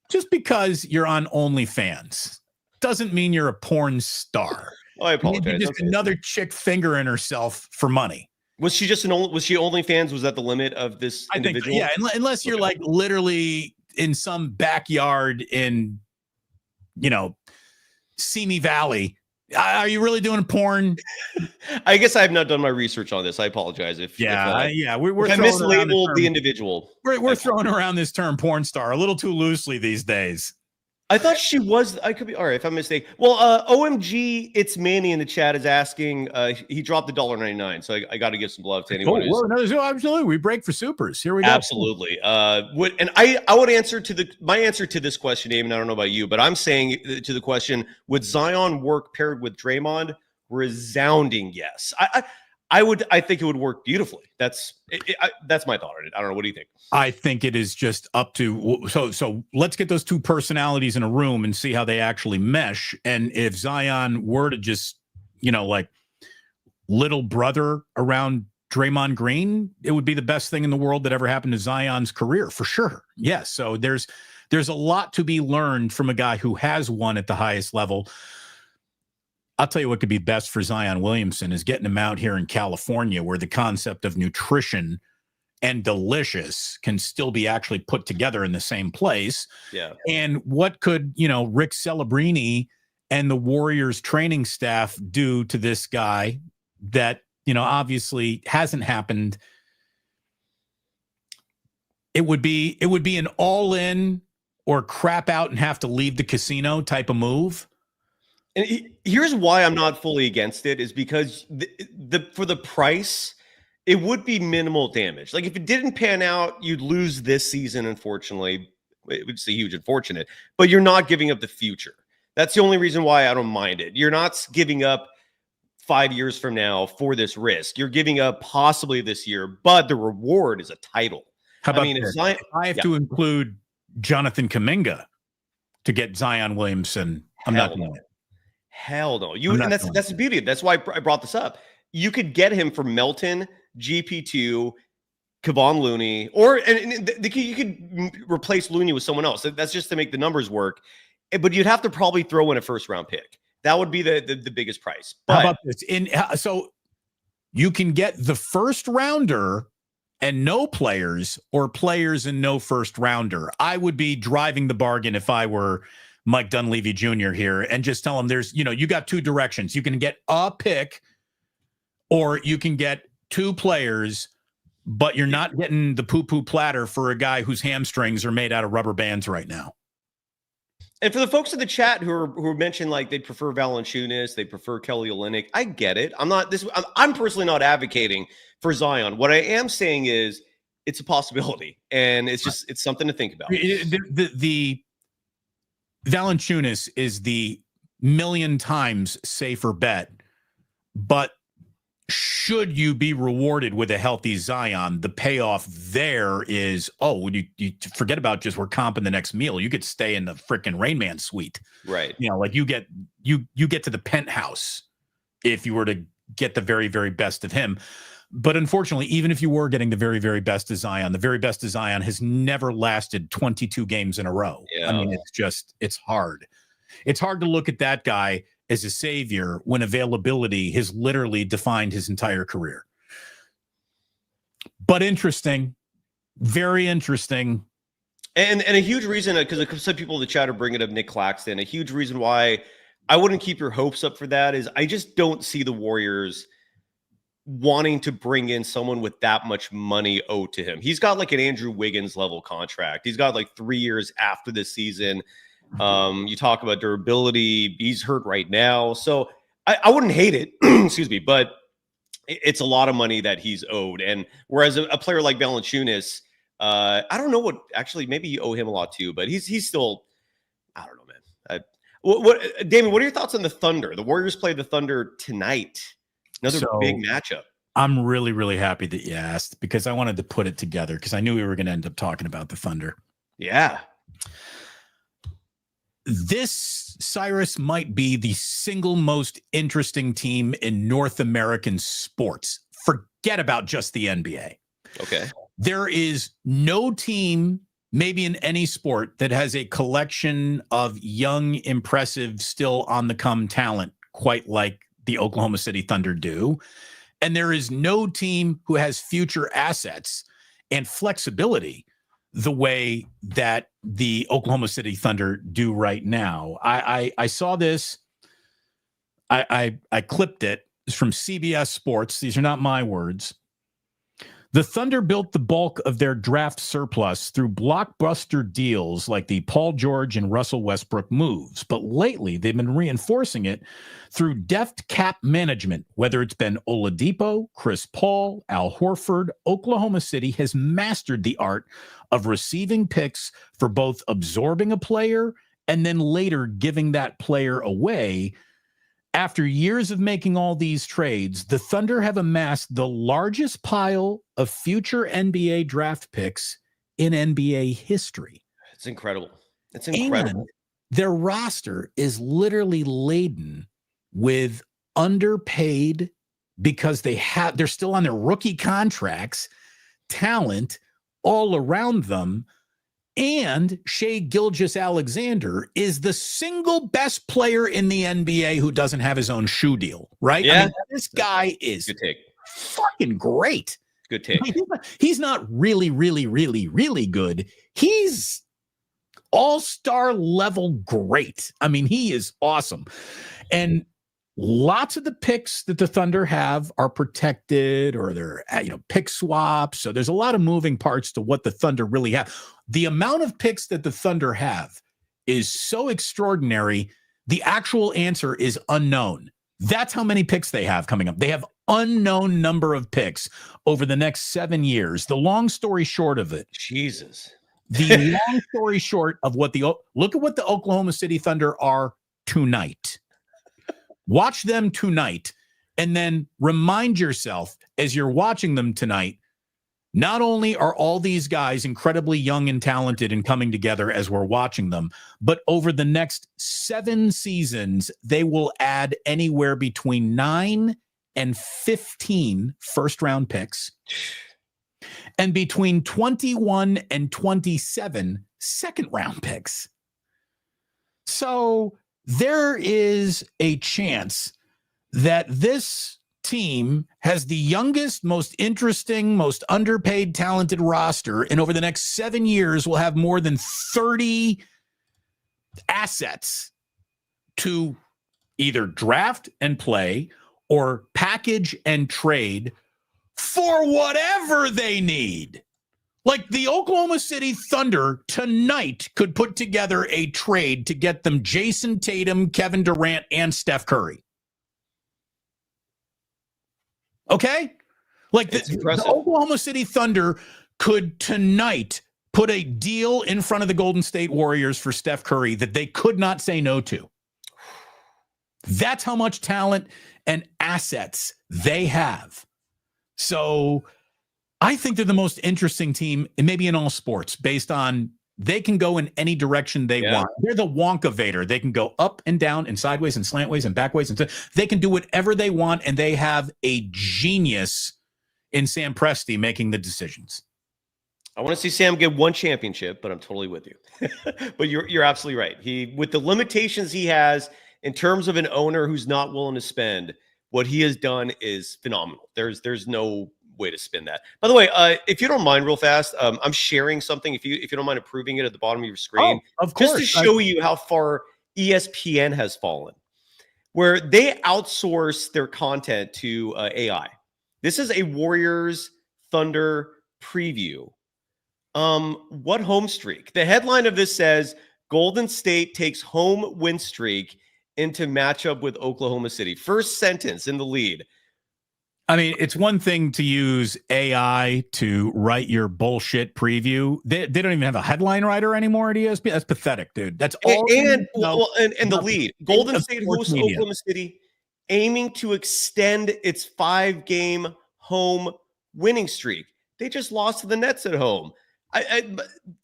Just because you're on OnlyFans doesn't mean you're a porn star. Oh, I apologize. Just another chick fingering herself for money. Was she OnlyFans? Was that the limit of this individual? I think, unless you're like literally in some backyard in, Simi Valley. Are you really doing porn? I guess I have not done my research on this. I apologize if we're I mislabeled the individual. We're throwing around this term porn star a little too loosely these days. I thought she was. I could be all right if I'm mistaken. Well, OMG, it's Manny in the chat is asking. He dropped the $1.99, so I got to give some love to anyone. Absolutely, we break for supers. Here we go. Absolutely. I would answer my answer to this question, Damon. I don't know about you, but I'm saying to the question: would Zion work paired with Draymond? Resounding yes. I think it would work beautifully. That's my thought on it. I don't know. What do you think? I think it is just up to so let's get those two personalities in a room and see how they actually mesh. And if Zion were to just, like little brother around Draymond Green, it would be the best thing in the world that ever happened to Zion's career, for sure. Yes. So there's a lot to be learned from a guy who has won at the highest level. I'll tell you what could be best for Zion Williamson is getting him out here in California, where the concept of nutrition and delicious can still be actually put together in the same place. Yeah. And what could, Rick Celebrini and the Warriors training staff do to this guy that, obviously hasn't happened? It would be an all-in or crap out and have to leave the casino type of move. And here's why I'm not fully against it is because for the price, it would be minimal damage. Like if it didn't pan out, you'd lose this season, unfortunately. It would be huge unfortunate, but you're not giving up the future. That's the only reason why I don't mind it. You're not giving up 5 years from now for this risk. You're giving up possibly this year, but the reward is a title. How about this? I have to include Jonathan Kaminga to get Zion Williamson. I'm not doing it. Hell no. That's the beauty. That's why I brought this up. You could get him for Melton, GP2, Kevon Looney, you could replace Looney with someone else. That's just to make the numbers work. But you'd have to probably throw in a first-round pick. That would be the biggest price. But how about this? So you can get the first rounder and no players, or players and no first rounder. I would be driving the bargain if I were Mike Dunleavy Jr. here, and just tell him there's, you got two directions. You can get a pick or you can get two players, but you're not getting the poo-poo platter for a guy whose hamstrings are made out of rubber bands right now. And for the folks in the chat who mentioned like they prefer Valanciunas, they prefer Kelly Olynyk, I get it. I'm personally not advocating for Zion. What I am saying is it's a possibility, and it's something to think about. The Valanciunas is the million times safer bet, but should you be rewarded with a healthy Zion, the payoff there is, you forget about just we're comping the next meal. You could stay in the freaking Rain Man suite. Right. Like you get to the penthouse if you were to get the very, very best of him. But unfortunately, even if you were getting the very, very best of Zion, the very best of Zion has never lasted 22 games in a row. Yeah. I mean, it's hard. It's hard to look at that guy as a savior when availability has literally defined his entire career. But interesting, very interesting. And a huge reason, because some people in the chat are bringing up Nick Claxton, a huge reason why I wouldn't keep your hopes up for that is I just don't see the Warriors wanting to bring in someone with that much money owed to him. He's got like an Andrew Wiggins level contract. He's got like 3 years after this season. You talk about durability. He's hurt right now. So I wouldn't hate it, excuse me, but it's a lot of money that he's owed. And whereas a player like Valanciunas, I don't know what, actually, maybe you owe him a lot too, but he's still, I don't know, man. Damon, what are your thoughts on the Thunder? The Warriors play the Thunder tonight. Another big matchup. I'm really, really happy that you asked, because I wanted to put it together, because I knew we were going to end up talking about the Thunder. Yeah. This, Cyrus, might be the single most interesting team in North American sports. Forget about just the NBA. Okay. There is no team, maybe in any sport, that has a collection of young, impressive, still on the come talent quite like the Oklahoma City Thunder do. And there is no team who has future assets and flexibility the way that the Oklahoma City Thunder do right now. I saw this. I clipped it. It's from CBS Sports. These are not my words. The Thunder built the bulk of their draft surplus through blockbuster deals like the Paul George and Russell Westbrook moves. But lately, they've been reinforcing it through deft cap management. Whether it's been Oladipo, Chris Paul, Al Horford, Oklahoma City has mastered the art of receiving picks for both absorbing a player and then later giving that player away. After years of making all these trades, the Thunder have amassed the largest pile of future NBA draft picks in NBA history. It's incredible. It's incredible. And their roster is literally laden with underpaid, because they're still on their rookie contracts, talent all around them. And Shai Gilgeous-Alexander is the single best player in the NBA who doesn't have his own shoe deal, right? Yeah. I mean, this guy is Good take. fucking great. Good take. I mean, he's not really, really, really, really good. He's all-star level great. I mean, he is awesome. And lots of the picks that the Thunder have are protected, or they're, pick swaps. So there's a lot of moving parts to what the Thunder really have. The amount of picks that the Thunder have is so extraordinary. The actual answer is unknown. That's how many picks they have coming up. They have unknown number of picks over the next 7 years. The long story short of it. Jesus. The long story short of look at what the Oklahoma City Thunder are tonight. Watch them tonight, and then remind yourself as you're watching them tonight, not only are all these guys incredibly young and talented and coming together as we're watching them, but over the next 7 seasons, they will add anywhere between 9 and 15 first-round picks, and between 21 and 27 second-round picks. So there is a chance that this team has the youngest, most interesting, most underpaid, talented roster, and over the next 7 years will have more than 30 assets to either draft and play or package and trade for whatever they need. Like the Oklahoma City Thunder tonight could put together a trade to get them Jason Tatum, Kevin Durant, and Steph Curry. Okay? Like the Oklahoma City Thunder could tonight put a deal in front of the Golden State Warriors for Steph Curry that they could not say no to. That's how much talent and assets they have. So I think they're the most interesting team, and maybe in all sports, based on they can go in any direction they want. They're the Wonka Vader. They can go up and down and sideways and slantways and backways. And they can do whatever they want, and they have a genius in Sam Presti making the decisions. I want to see Sam get one championship, but I'm totally with you. But you're absolutely right. He, with the limitations he has in terms of an owner who's not willing to spend, what he has done is phenomenal. There's no way to spin that. By the way, if you don't mind, real fast, I'm sharing something. If you don't mind approving it at the bottom of your screen, of course, just to show you how far ESPN has fallen, where they outsource their content to AI. This is a Warriors Thunder preview. What home streak? The headline of this says Golden State takes home win streak into matchup with Oklahoma City. First sentence in the lead. I mean, it's one thing to use AI to write your bullshit preview. They don't even have a headline writer anymore at ESPN. That's pathetic, dude. That's all. And the lead. Golden State hosts Oklahoma City, aiming to extend its 5-game home winning streak. They just lost to the Nets at home.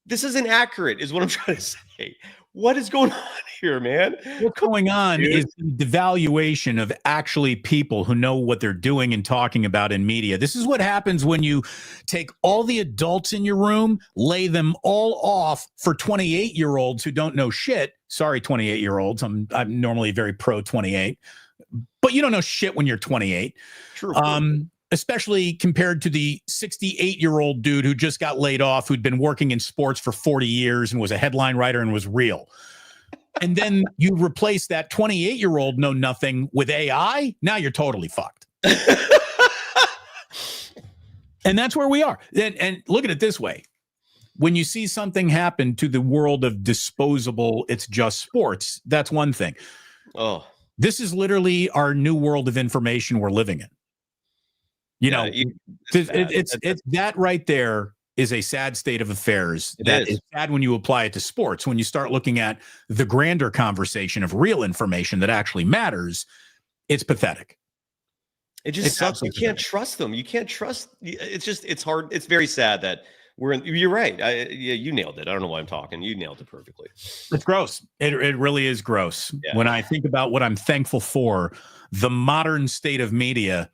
This isn't accurate, is what I'm trying to say. What is going on here, man? What's going on is the devaluation of actually people who know what they're doing and talking about in media. This is what happens when you take all the adults in your room, lay them all off for 28-year-olds who don't know shit. Sorry, 28-year-olds. I'm normally very pro 28, but you don't know shit when you're 28. True. Especially compared to the 68-year-old dude who just got laid off, who'd been working in sports for 40 years and was a headline writer and was real. And then you replace that 28-year-old know nothing with AI. Now you're totally fucked. And that's where we are. And look at it this way. When you see something happen to the world of disposable, it's just sports, that's one thing. Oh, this is literally our new world of information we're living in. You know, it's that right there is a sad state of affairs. That is sad when you apply it to sports. When you start looking at the grander conversation of real information that actually matters, it's pathetic. It just sucks. You can't trust them. You can't trust. It's hard. It's very sad that you're right. You nailed it. I don't know why I'm talking. You nailed it perfectly. It's gross. It really is gross. Yeah. When I think about what I'm thankful for, the modern state of media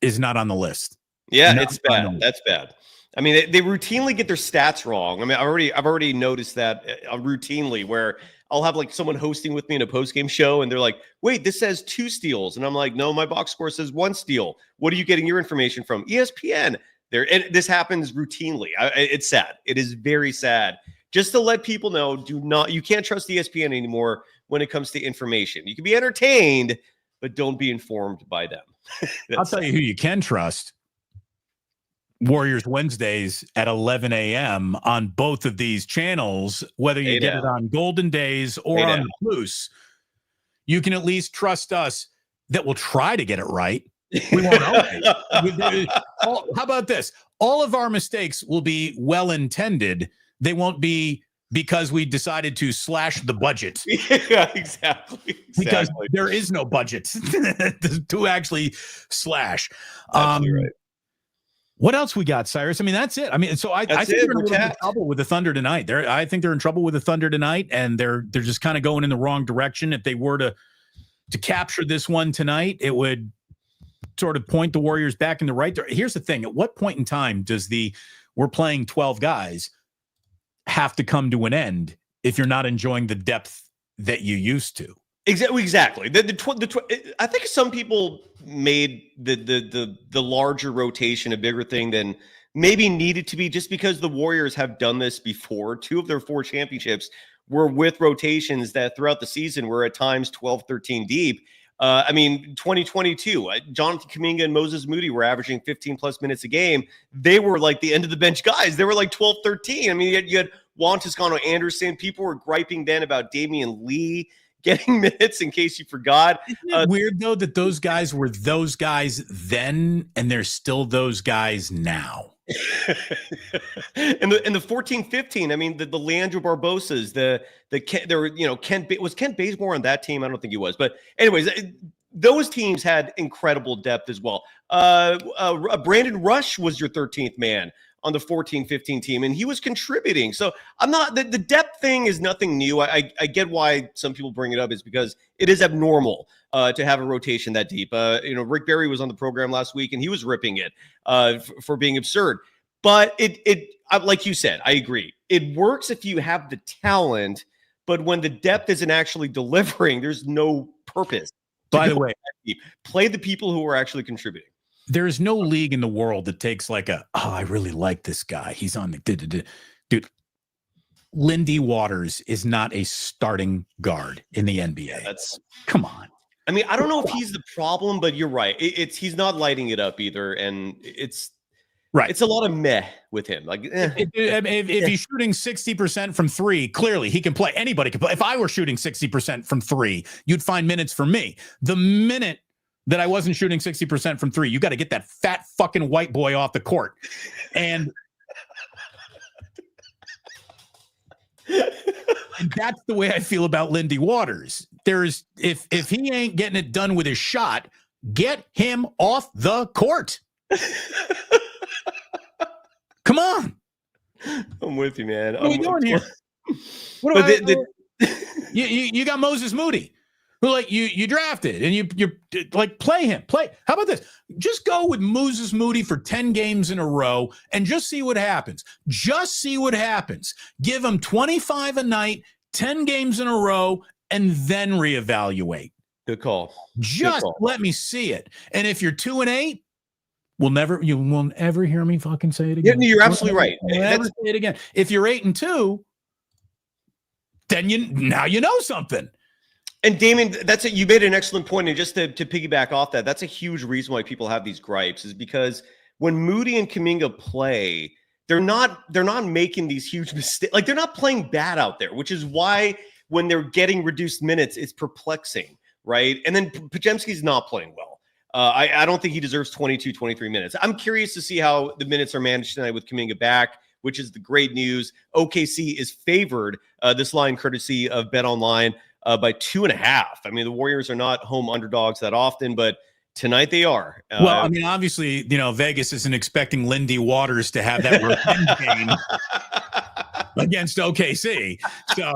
is not on the list. Yeah, it's bad. That's bad. I mean, they routinely get their stats wrong. I mean, I've already noticed that routinely, where I'll have like someone hosting with me in a post-game show, and they're like, "Wait, this says 2 steals," and I'm like, "No, my box score says 1 steal. What are you getting your information from?" ESPN. This happens routinely. It's sad. It is very sad. Just to let people know, you can't trust ESPN anymore when it comes to information. You can be entertained, but don't be informed by them. I'll tell you who you can trust. Warriors Wednesdays at 11 a.m. on both of these channels, whether you get it on Golden Days or on the Plus, you can at least trust us that we'll try to get it right. We won't always. How about this? All of our mistakes will be well-intended. They won't be because we decided to slash the budget. Yeah, exactly. Because there is no budget to actually slash. Right. What else we got, Cyrus? I mean, that's it. I mean, so I think they're in trouble with the Thunder tonight. I think they're in trouble with the Thunder tonight, and they're just kind of going in the wrong direction. If they were to capture this one tonight, it would sort of point the Warriors back in the right direction. Here's the thing. At what point in time does we're playing 12 guys have to come to an end if you're not enjoying the depth that you used to? Exactly. I think some people made the larger rotation a bigger thing than maybe needed to be, just because the Warriors have done this before. 2 of their 4 championships were with rotations that throughout the season were at times 12, 13 deep. I mean, 2022, Jonathan Kaminga and Moses Moody were averaging 15 plus minutes a game. They were like the end of the bench guys. They were like 12, 13. I mean, you had Juan Toscano-Anderson. People were griping then about Damian Lee getting minutes, in case you forgot. Isn't it weird, though, that those guys were those guys then, and they're still those guys now? and the 14-15, I mean, the Leandro Barbosas, was Kent Bazemore on that team? I don't think he was. But anyways, those teams had incredible depth as well. Brandon Rush was your 13th man on the 14-15 team, and he was contributing. So I'm not, the depth thing is nothing new. I get why some people bring it up, is because it is abnormal to have a rotation that deep. Rick Barry was on the program last week, and he was ripping it for being absurd. But it like you said, I agree. It works if you have the talent, but when the depth isn't actually delivering, there's no purpose. By the way, play the people who are actually contributing. There's no league in the world that takes like I really like this guy. He's on the dude. Lindy Waters is not a starting guard in the NBA. Come on. I mean, I don't know if he's the problem, but you're right. He's not lighting it up either, and Right. It's a lot of meh with him. Like, if he's shooting 60% from three, clearly he can play. Anybody can play. If I were shooting 60% from three, you'd find minutes for me. The minute that I wasn't shooting 60% from three, you got to get that fat fucking white boy off the court. And that's the way I feel about Lindy Waters. If he ain't getting it done with his shot, get him off the court. Come on. I'm with you, man. What are we doing here? You got Moses Moody, who like you drafted, and you like play him. How about this? Just go with Moses Moody for 10 games in a row and just see what happens. Just see what happens. Give him 25 a night, 10 games in a row, and then reevaluate. Good call. Just let me see it. And if you're 2-8, you won't ever hear me fucking say it again. Yeah, you're absolutely right. Never say it again. If you're 8-2, then now you know something. And Damon, that's it. You made an excellent point. And just to piggyback off that, that's a huge reason why people have these gripes, is because when Moody and Kaminga play, they're not making these huge mistakes. Like, they're not playing bad out there, which is why when they're getting reduced minutes, it's perplexing, right? And then Podziemski's not playing well. I don't think he deserves 22, 23 minutes. I'm curious to see how the minutes are managed tonight with Kaminga back, which is the great news. OKC is favored, this line courtesy of BetOnline, by 2.5. I mean, the Warriors are not home underdogs that often, but tonight they are. Well, I mean, obviously, Vegas isn't expecting Lindy Waters to have that revenge game against OKC. So,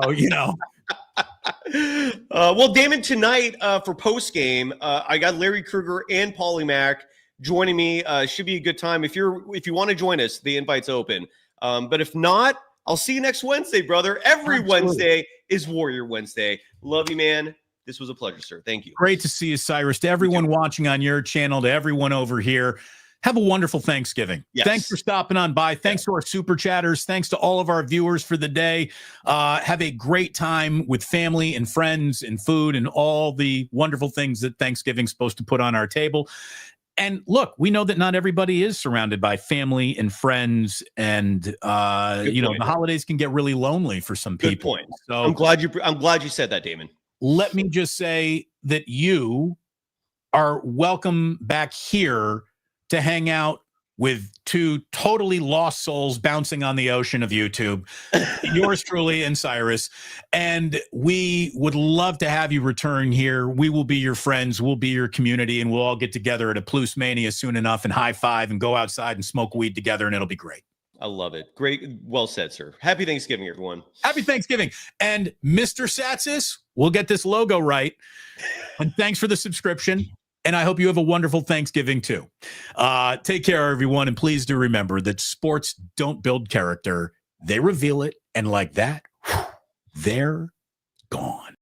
well, Damon, tonight for post game, I got Larry Krueger and Paulie Mack joining me. Should be a good time. If you want to join us, the invite's open. But if not, I'll see you next Wednesday, brother. Every Wednesday is Warrior Wednesday. Love you, man. This was a pleasure, sir. Thank you. Great to see you, Cyrus. To everyone watching on your channel, to everyone over here, have a wonderful Thanksgiving. Yes. Thanks for stopping on by. Thanks to our super chatters. Thanks to all of our viewers for the day. Have a great time with family and friends and food and all the wonderful things that Thanksgiving's supposed to put on our table. And look, we know that not everybody is surrounded by family and friends, and the holidays can get really lonely for some people. Good point. So I'm glad you said that, Damon. Let me just say that you are welcome back here to hang out with two totally lost souls bouncing on the ocean of YouTube, yours truly and Cyrus. And we would love to have you return here. We will be your friends. We'll be your community, and we'll all get together at a Plus Mania soon enough and high five and go outside and smoke weed together, and it'll be great. I love it. Great. Well said, sir. Happy Thanksgiving, everyone. Happy Thanksgiving. And Mr. Saatsaz, we'll get this logo right. And thanks for the subscription. And I hope you have a wonderful Thanksgiving, too. Take care, everyone. And please do remember that sports don't build character. They reveal it. And like that, they're gone.